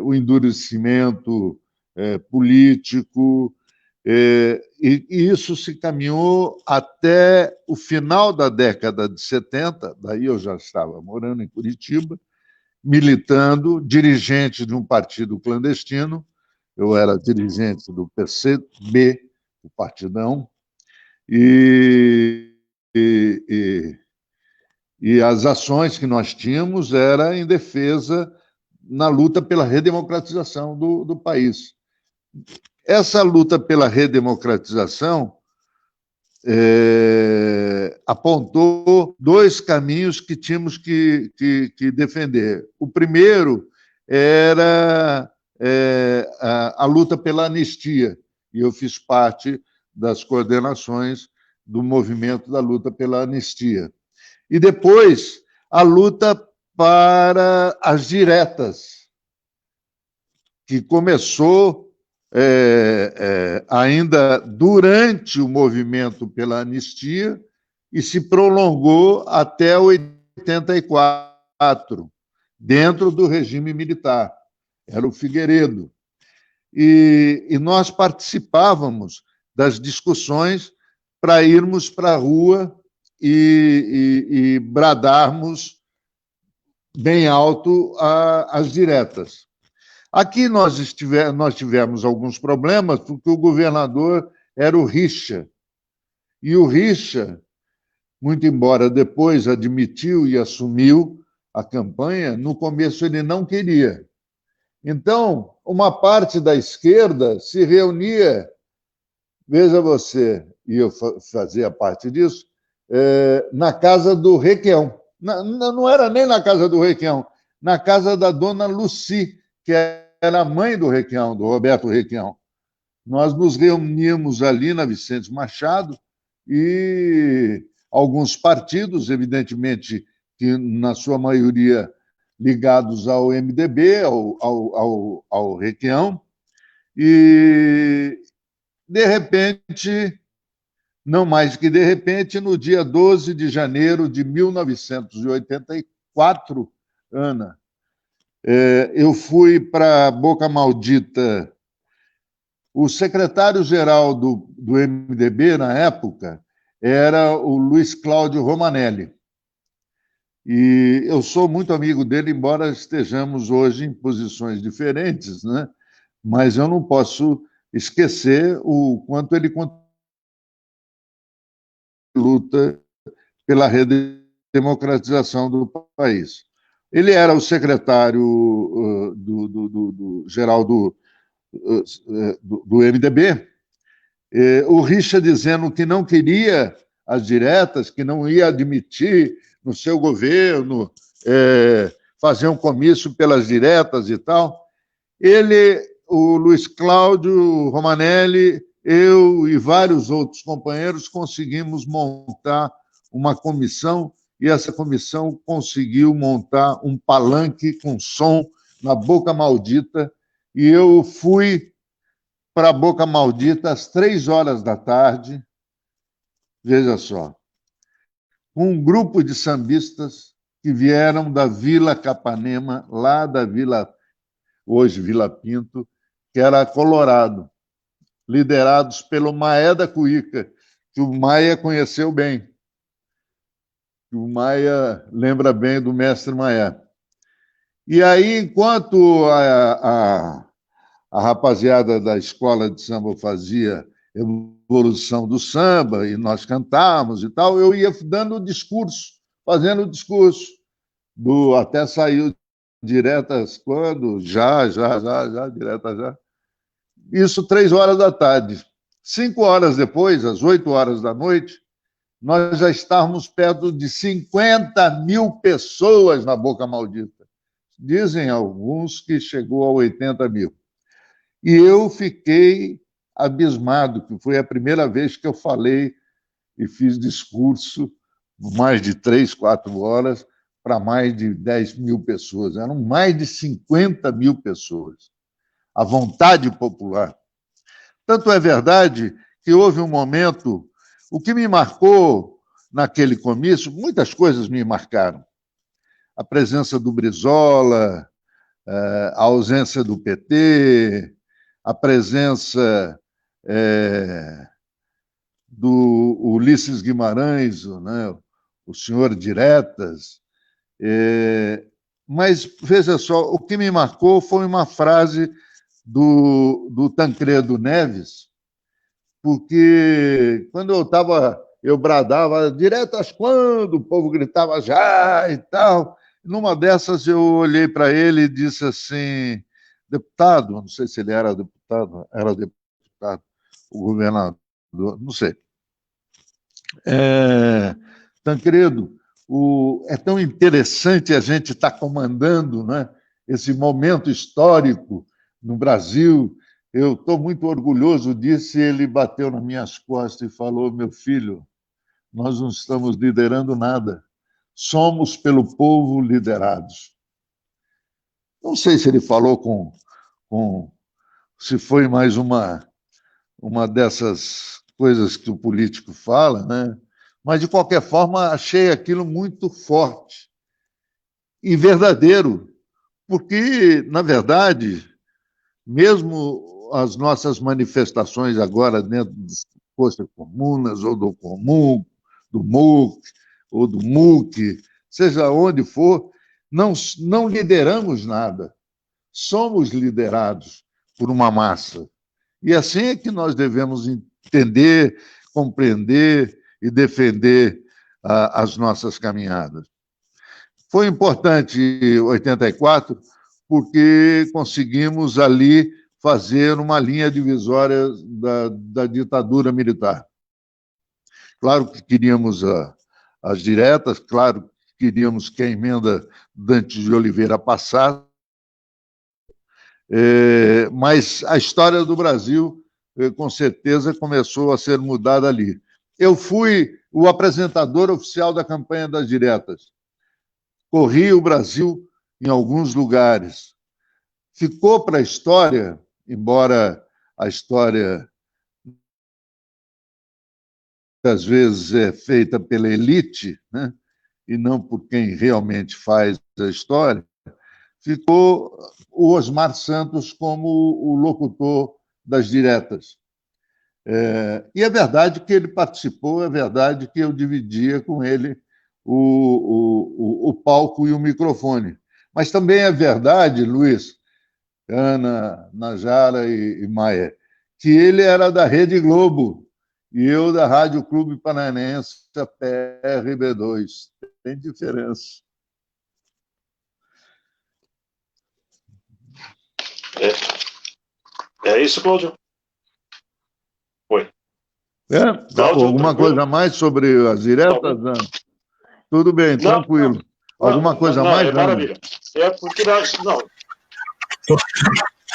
o endurecimento político, e isso se caminhou até o final da década de 70, daí eu já estava morando em Curitiba, militando, dirigente de um partido clandestino, eu era dirigente do PCB, o Partidão, e as ações que nós tínhamos eram em defesa na luta pela redemocratização do país. Essa luta pela redemocratização apontou dois caminhos que tínhamos que defender. O primeiro era a luta pela anistia, e eu fiz parte das coordenações do movimento da luta pela anistia. E depois, a luta para as diretas, que começou ainda durante o movimento pela anistia e se prolongou até 84, dentro do regime militar. Era o Figueiredo. E nós participávamos das discussões para irmos para a rua e bradarmos bem alto as diretas. Aqui nós tivemos alguns problemas, porque o governador era o Richa. E o Richa, muito embora depois admitiu e assumiu a campanha, no começo ele não queria. Então, uma parte da esquerda se reunia, veja você, e eu fazia parte disso, na casa do Requião. Não era nem na casa do Requião, na casa da dona Luci, que era a mãe do Requião, do Roberto Requião. Nós nos reuníamos ali na Vicente Machado e alguns partidos, evidentemente, que na sua maioria ligados ao MDB, ao Requião, e, de repente, não mais que de repente, no dia 12 de janeiro de 1984, Ana, eu fui para Boca Maldita. O secretário-geral do MDB, na época, era o Luiz Cláudio Romanelli. E eu sou muito amigo dele, embora estejamos hoje em posições diferentes, né? Mas eu não posso esquecer o quanto ele luta pela redemocratização do país. Ele era o secretário geral do MDB, o Richa dizendo que não queria as diretas, que não ia admitir no seu governo fazer um comício pelas diretas e tal. Ele, o Luiz Cláudio Romanelli, eu e vários outros companheiros conseguimos montar uma comissão, e essa comissão conseguiu montar um palanque com som na Boca Maldita, e eu fui para a Boca Maldita às 3h da tarde, veja só, com um grupo de sambistas que vieram da Vila Capanema, lá da Vila, hoje Vila Pinto, que era Colorado, liderados pelo Maé da Cuíca, que o Maia conheceu bem. O Maia lembra bem do mestre Maé. E aí, enquanto a rapaziada da escola de samba fazia evolução do samba, e nós cantávamos e tal, eu ia dando discurso, fazendo discurso, até saiu diretas quando? Já, diretas já. Isso 3h da tarde. 5 horas depois, às 8h da noite, nós já estávamos perto de 50 mil pessoas na Boca Maldita. Dizem alguns que chegou a 80 mil. E eu fiquei abismado, que foi a primeira vez que eu falei e fiz discurso, mais de 3, 4 horas, para mais de 10 mil pessoas. Eram mais de 50 mil pessoas. A vontade popular. Tanto é verdade que houve um momento... O que me marcou naquele comício, muitas coisas me marcaram. A presença do Brizola, a ausência do PT, a presença do Ulisses Guimarães, né, o senhor Diretas. Mas, veja só, o que me marcou foi uma frase do Tancredo Neves, porque quando eu bradava, diretas quando? O povo gritava já e tal. Numa dessas eu olhei para ele e disse assim, deputado, não sei se ele era deputado, o governador, não sei. Tancredo, é tão interessante a gente estar comandando, né, esse momento histórico no Brasil. Eu estou muito orgulhoso disso, e ele bateu nas minhas costas e falou, meu filho, nós não estamos liderando nada, somos pelo povo liderados. Não sei se ele falou se foi mais uma dessas coisas que o político fala, né? Mas, de qualquer forma, achei aquilo muito forte e verdadeiro, porque, na verdade, mesmo as nossas manifestações agora dentro das forças comunas, ou do Comum, do MUC, ou do MUC, seja onde for, não lideramos nada. Somos liderados por uma massa. E assim é que nós devemos entender, compreender e defender as nossas caminhadas. Foi importante 84, porque conseguimos ali fazer uma linha divisória da ditadura militar. Claro que queríamos as diretas, claro que queríamos que a emenda Dantes de Oliveira passasse, mas a história do Brasil, com certeza, começou a ser mudada ali. Eu fui o apresentador oficial da campanha das diretas. Corri o Brasil em alguns lugares. Ficou para a história, embora a história às vezes é feita pela elite, né, e não por quem realmente faz a história, ficou o Osmar Santos como o locutor das diretas. E é verdade que ele participou, é verdade que eu dividia com ele o palco e o microfone. Mas também é verdade, Luiz, Ana, Najara e Maia, que ele era da Rede Globo e eu da Rádio Clube Paranaense, PRB2. Tem diferença. É isso, Cláudio? Oi. Cláudio, alguma tranquilo? Coisa a mais sobre as diretas? Não. Tudo bem, tranquilo. Não, alguma coisa a mais? Maravilha. É porque não.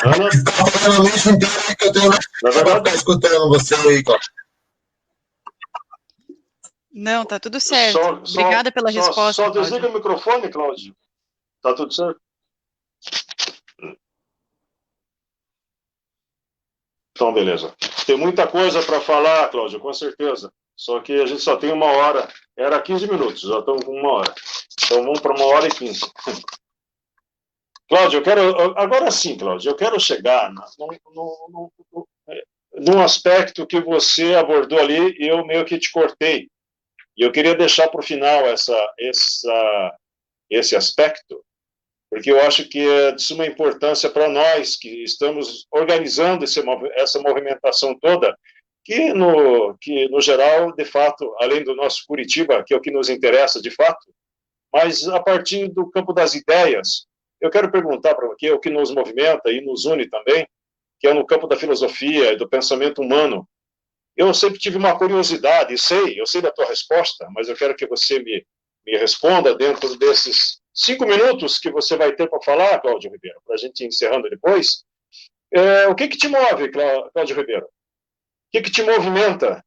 Ana? Na verdade, tá escutando você aí, Cláudio. Não, tá tudo certo. Obrigada pela resposta. Só desliga o microfone, Cláudio. Tá tudo certo? Então, beleza. Tem muita coisa para falar, Cláudio, com certeza. Só que a gente só tem 1 hora. Era 15 minutos, já estamos com 1 hora. Então vamos para 1h15. Cláudio, agora sim, Cláudio, eu quero chegar num aspecto que você abordou ali e eu meio que te cortei. E eu queria deixar para o final esse aspecto, porque eu acho que é de suma importância para nós que estamos organizando essa movimentação toda, que no geral, de fato, além do nosso Curitiba, que é o que nos interessa de fato, mas a partir do campo das ideias, eu quero perguntar para você, o que nos movimenta e nos une também, que é no campo da filosofia e do pensamento humano. Eu sempre tive uma curiosidade, eu sei da tua resposta, mas eu quero que você me responda dentro desses 5 minutos que você vai ter para falar, Cláudio Ribeiro, para a gente ir encerrando depois. O que te move, Cláudio Ribeiro? O que te movimenta?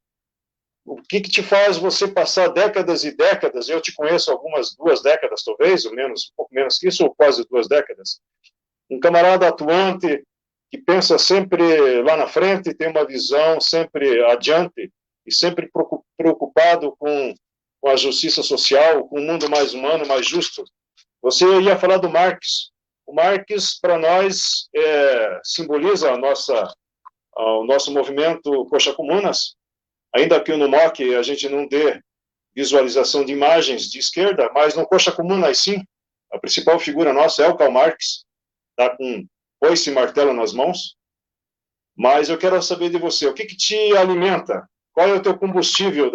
O que te faz você passar décadas e décadas? Eu te conheço algumas 2 décadas, talvez, ou menos, um pouco menos que isso, ou quase 2 décadas. Um camarada atuante que pensa sempre lá na frente, tem uma visão sempre adiante e sempre preocupado com a justiça social, com um mundo mais humano, mais justo. Você ia falar do Marx. O Marx, para nós, simboliza o nosso movimento Coxa Comunas, ainda que no MOC a gente não dê visualização de imagens de esquerda, mas no Coxa Comunas, sim, a principal figura nossa é o Karl Marx, está com foice e martelo nas mãos, mas eu quero saber de você, o que te alimenta? Qual é o teu combustível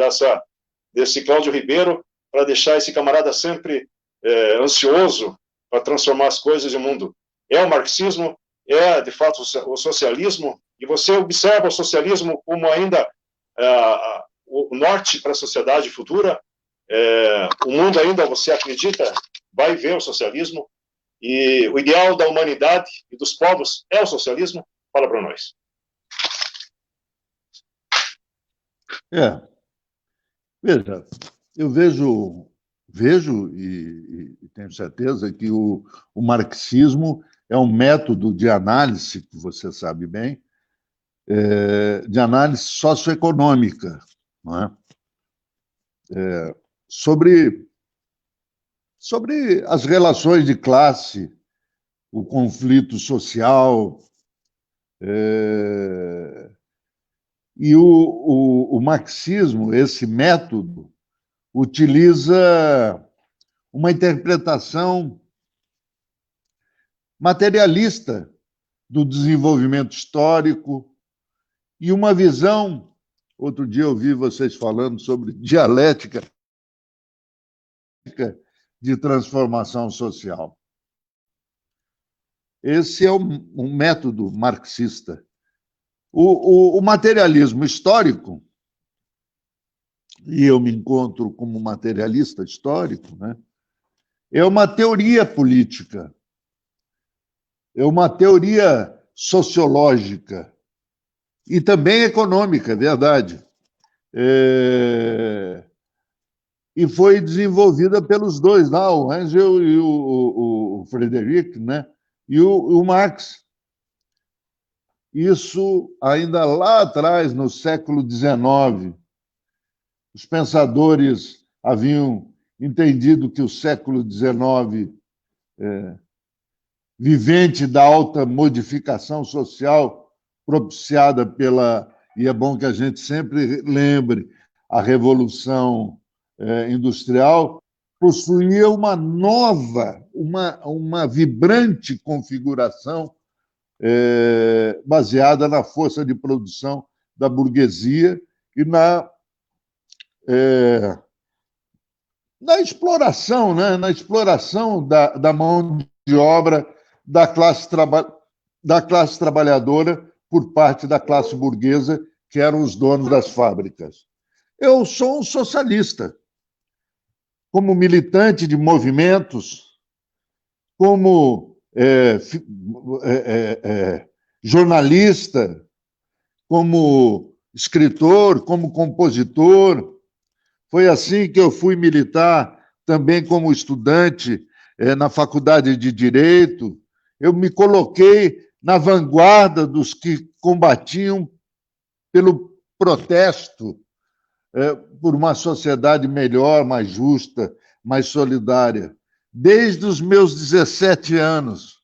desse Cláudio Ribeiro para deixar esse camarada sempre ansioso para transformar as coisas do mundo? É o marxismo? É, de fato, o socialismo? E você observa o socialismo como ainda o norte para a sociedade futura? O mundo ainda, você acredita, vai ver o socialismo? E o ideal da humanidade e dos povos é o socialismo? Fala para nós. Veja, eu vejo e tenho certeza que o marxismo é um método de análise, que você sabe bem, de análise socioeconômica, não é? Sobre as relações de classe, o conflito social, e o marxismo, esse método, utiliza uma interpretação materialista do desenvolvimento histórico e uma visão. Outro dia eu vi vocês falando sobre dialética de transformação social. Esse é um método marxista. O materialismo histórico, e eu me encontro como materialista histórico, né, é uma teoria política, é uma teoria sociológica e também econômica, é verdade. E foi desenvolvida pelos dois, lá, o Engels e o Frederick, né, e o Marx. Isso ainda lá atrás, no século XIX, os pensadores haviam entendido que o século XIX, vivente da alta modificação social propiciada pela, e é bom que a gente sempre lembre, a Revolução Industrial, possuía uma nova, uma vibrante configuração baseada na força de produção da burguesia e na exploração, né? Na exploração da mão de obra da classe trabalhadora por parte da classe burguesa, que eram os donos das fábricas. Eu sou um socialista, como militante de movimentos, como jornalista, como escritor, como compositor. Foi assim que eu fui militar, também como estudante na Faculdade de Direito. Eu me coloquei na vanguarda dos que combatiam pelo protesto, por uma sociedade melhor, mais justa, mais solidária, desde os meus 17 anos.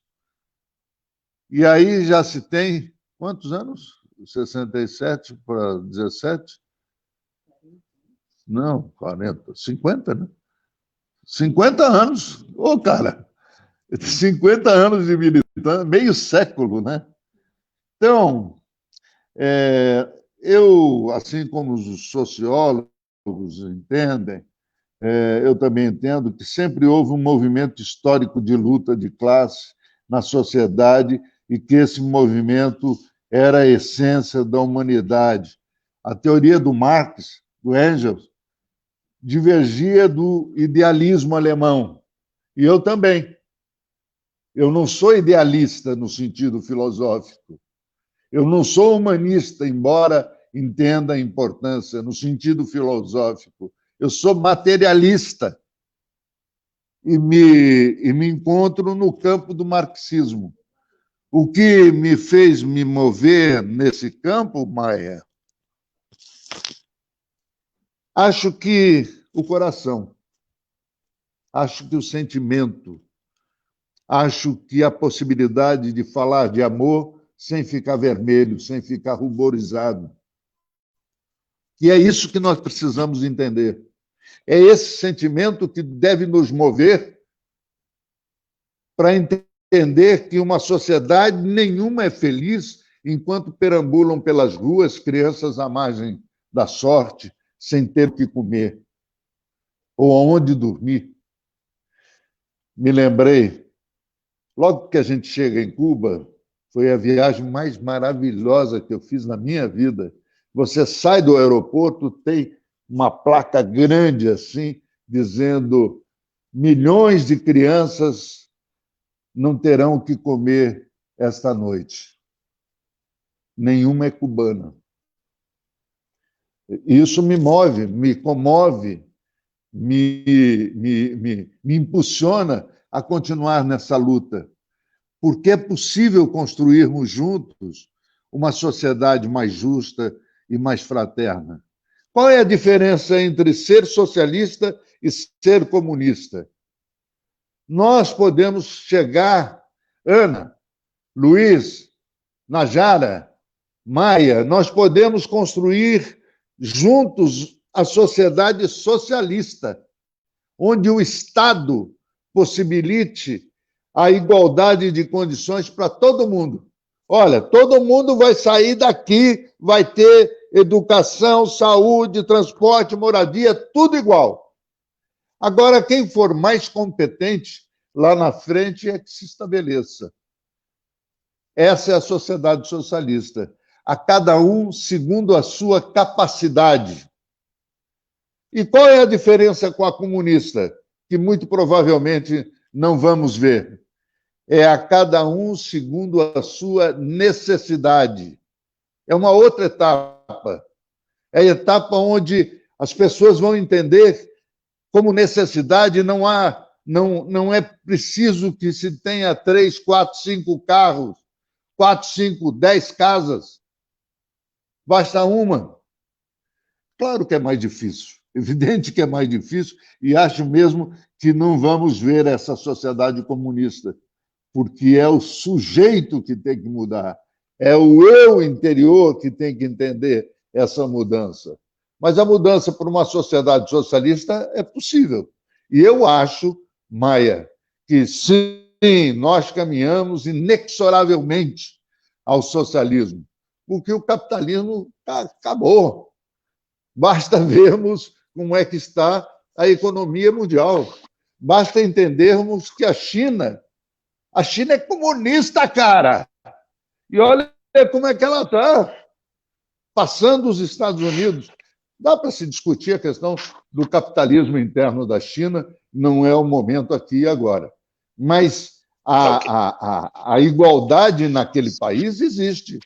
E aí já se tem quantos anos? 67 para 17? Não, 40, 50, né? 50 anos. Ô, cara, 50 anos de militância, meio século, né? Então, eu, assim como os sociólogos entendem, eu também entendo que sempre houve um movimento histórico de luta de classe na sociedade e que esse movimento era a essência da humanidade. A teoria do Marx, do Engels, divergia do idealismo alemão. E eu também. Eu não sou idealista no sentido filosófico. Eu não sou humanista, embora entenda a importância no sentido filosófico. Eu sou materialista e me encontro no campo do marxismo. O que me fez me mover nesse campo, Maia, acho que o coração, acho que o sentimento, acho que a possibilidade de falar de amor sem ficar vermelho, sem ficar ruborizado. E é isso que nós precisamos entender. É esse sentimento que deve nos mover para entender que uma sociedade nenhuma é feliz enquanto perambulam pelas ruas crianças à margem da sorte, sem ter o que comer ou onde dormir. Me lembrei, logo que a gente chega em Cuba, foi a viagem mais maravilhosa que eu fiz na minha vida. Você sai do aeroporto, tem uma placa grande assim, dizendo: milhões de crianças não terão o que comer esta noite. Nenhuma é cubana. Isso me move, me comove, me impulsiona a continuar nessa luta, porque é possível construirmos juntos uma sociedade mais justa e mais fraterna. Qual é a diferença entre ser socialista e ser comunista? Nós podemos chegar, Ana, Luiz, Najara, Maia, nós podemos construir juntos a sociedade socialista, onde o Estado possibilite a igualdade de condições para todo mundo. Olha, todo mundo vai sair daqui, vai ter educação, saúde, transporte, moradia, tudo igual. Agora, quem for mais competente, lá na frente é que se estabeleça. Essa é a sociedade socialista. A cada um segundo a sua capacidade. E qual é a diferença com a comunista, que muito provavelmente não vamos ver? É a cada um segundo a sua necessidade. É uma outra etapa. É a etapa onde as pessoas vão entender como necessidade não é preciso que se tenha 3, 4, 5 carros, 4, 5, 10 casas. Basta uma. Claro que é mais difícil. Evidente que é mais difícil, e acho mesmo que não vamos ver essa sociedade comunista, porque é o sujeito que tem que mudar, é o eu interior que tem que entender essa mudança. Mas a mudança para uma sociedade socialista é possível. E eu acho, Maia, que sim, nós caminhamos inexoravelmente ao socialismo, porque o capitalismo acabou. Basta vermos como é que está a economia mundial. Basta entendermos que a China é comunista, cara. E olha ver como é que ela está passando os Estados Unidos. Dá para se discutir a questão do capitalismo interno da China, não é o momento aqui e agora. Mas a igualdade naquele país existe.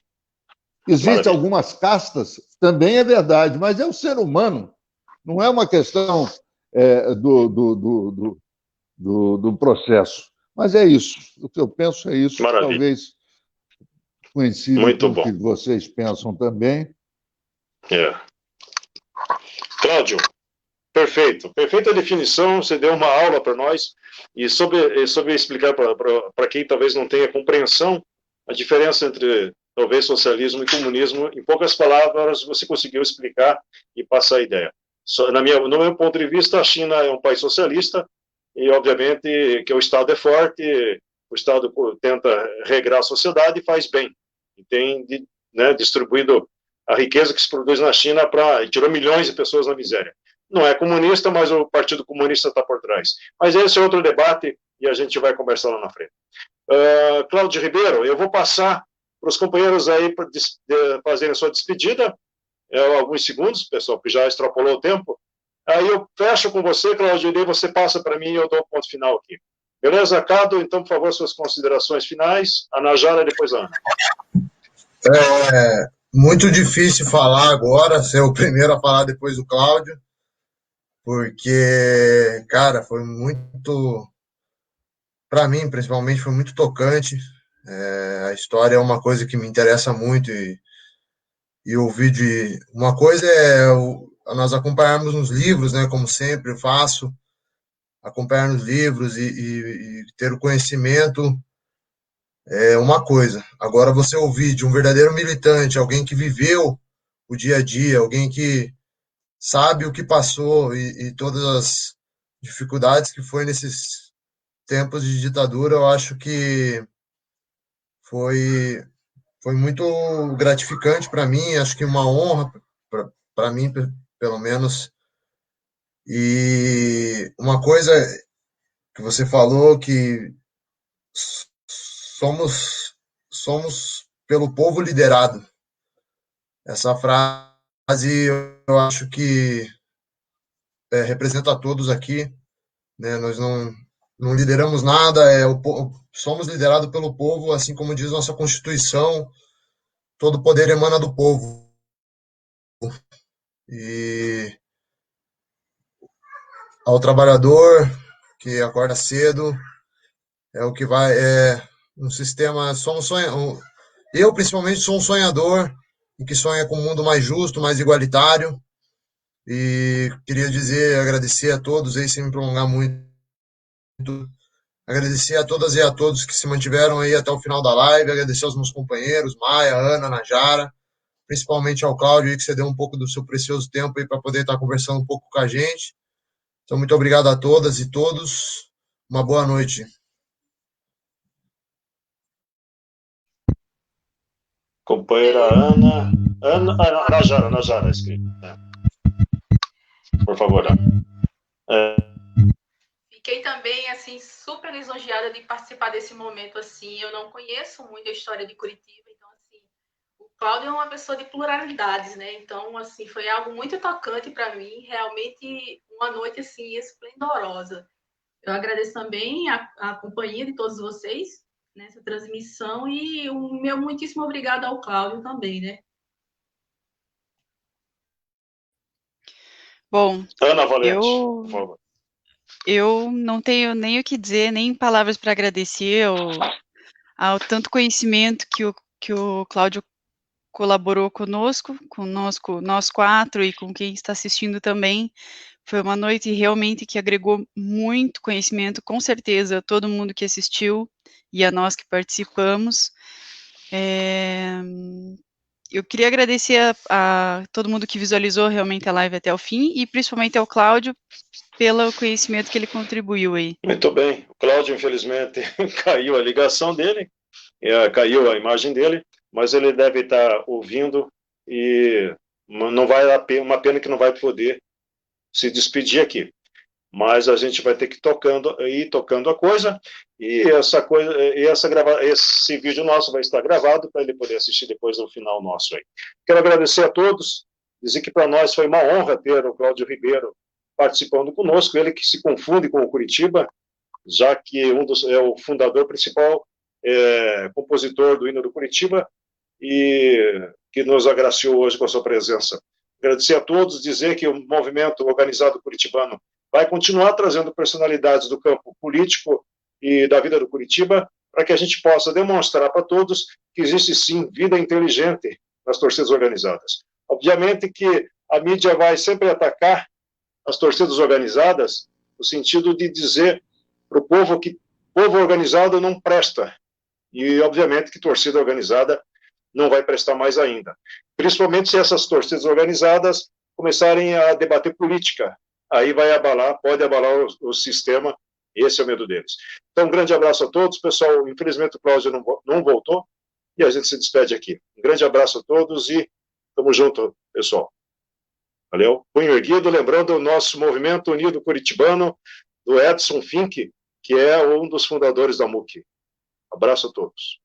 Existem algumas castas, também é verdade, mas é o ser humano. Não é uma questão do processo. Mas é isso. O que eu penso é isso. Maravilha. Talvez coincida Muito com bom. o que vocês pensam também. Cláudio, perfeito. Perfeita definição. Você deu uma aula para nós. E sobre explicar para quem talvez não tenha compreensão, a diferença entre talvez socialismo e comunismo, em poucas palavras, você conseguiu explicar e passar a ideia. No meu ponto de vista, a China é um país socialista e, obviamente, que o Estado é forte, o Estado tenta regrar a sociedade e faz bem. E tem distribuído a riqueza que se produz na China e tirou milhões de pessoas da miséria. Não é comunista, mas o Partido Comunista está por trás. Mas esse é outro debate e a gente vai conversar lá na frente. Cláudio Ribeiro, eu vou passar para os companheiros aí para fazerem sua despedida, alguns segundos, pessoal, que já extrapolou o tempo. Aí eu fecho com você, Cláudio, e daí você passa para mim e eu dou o ponto final aqui. Beleza, Cado? Então, por favor, suas considerações finais. A Najara, depois a Ana. Muito difícil falar agora, ser o primeiro a falar depois do Cláudio, porque, cara, foi muito, para mim, principalmente, foi muito tocante. A história é uma coisa que me interessa muito e ouvir de... Uma coisa é nós acompanharmos nos livros, né, como sempre eu faço, acompanhar nos livros e ter o conhecimento é uma coisa. Agora, você ouvir de um verdadeiro militante, alguém que viveu o dia a dia, alguém que sabe o que passou e todas as dificuldades que foi nesses tempos de ditadura, eu acho que foi muito gratificante para mim, acho que uma honra para mim, pelo menos. E uma coisa que você falou, que somos pelo povo liderado. Essa frase eu acho que representa a todos aqui, né? Nós não lideramos nada, somos liderados pelo povo, assim como diz nossa Constituição, todo poder emana do povo. E ao trabalhador que acorda cedo, é o que vai, um sistema, eu principalmente sou um sonhador, e que sonha com um mundo mais justo, mais igualitário, e queria agradecer a todos aí, sem me prolongar muito, agradecer a todas e a todos que se mantiveram aí até o final da live, agradecer aos meus companheiros, Maia, Ana, Najara, principalmente ao Cláudio aí, que você deu um pouco do seu precioso tempo aí para poder estar conversando um pouco com a gente. Então, muito obrigado a todas e todos, uma boa noite. Companheira Ana, Najara, escrito. Por favor, Ana. Fiquei também, assim, super lisonjeada de participar desse momento, assim. Eu não conheço muito a história de Curitiba, então, assim, o Cláudio é uma pessoa de pluralidades, né? Então, assim, foi algo muito tocante para mim, realmente uma noite, assim, esplendorosa. Eu agradeço também a companhia de todos vocês nessa transmissão e o meu muitíssimo obrigado ao Cláudio também, né? Bom, Ana Valente, por favor. Eu não tenho nem o que dizer, nem palavras para agradecer ao tanto conhecimento que o Cláudio colaborou conosco, nós quatro, e com quem está assistindo também. Foi uma noite realmente que agregou muito conhecimento, com certeza, a todo mundo que assistiu e a nós que participamos. Eu queria agradecer a todo mundo que visualizou realmente a live até o fim, e principalmente ao Cláudio, pelo conhecimento que ele contribuiu aí. Muito bem. O Cláudio, infelizmente, caiu a ligação dele, caiu a imagem dele, mas ele deve estar ouvindo e não vai uma pena que não vai poder se despedir aqui. mas a gente vai ter que ir tocando a coisa, e esse vídeo nosso vai estar gravado para ele poder assistir depois no final nosso aí. Quero agradecer a todos, dizer que para nós foi uma honra ter o Cláudio Ribeiro participando conosco, ele que se confunde com o Curitiba, já que é o fundador principal, compositor do hino do Curitiba, e que nos agraciou hoje com a sua presença. Agradecer a todos, dizer que o movimento organizado curitibano vai continuar trazendo personalidades do campo político e da vida do Curitiba, para que a gente possa demonstrar para todos que existe sim vida inteligente nas torcidas organizadas. Obviamente que a mídia vai sempre atacar as torcidas organizadas no sentido de dizer para o povo que povo organizado não presta, e obviamente que torcida organizada não vai prestar mais ainda. Principalmente se essas torcidas organizadas começarem a debater política. Aí pode abalar o sistema, esse é o medo deles. Então, um grande abraço a todos, pessoal. Infelizmente o Cláudio não voltou, e a gente se despede aqui. Um grande abraço a todos e tamo junto, pessoal. Valeu? Punho erguido, lembrando o nosso Movimento Unido Curitibano, do Edson Fink, que é um dos fundadores da MUC. Abraço a todos.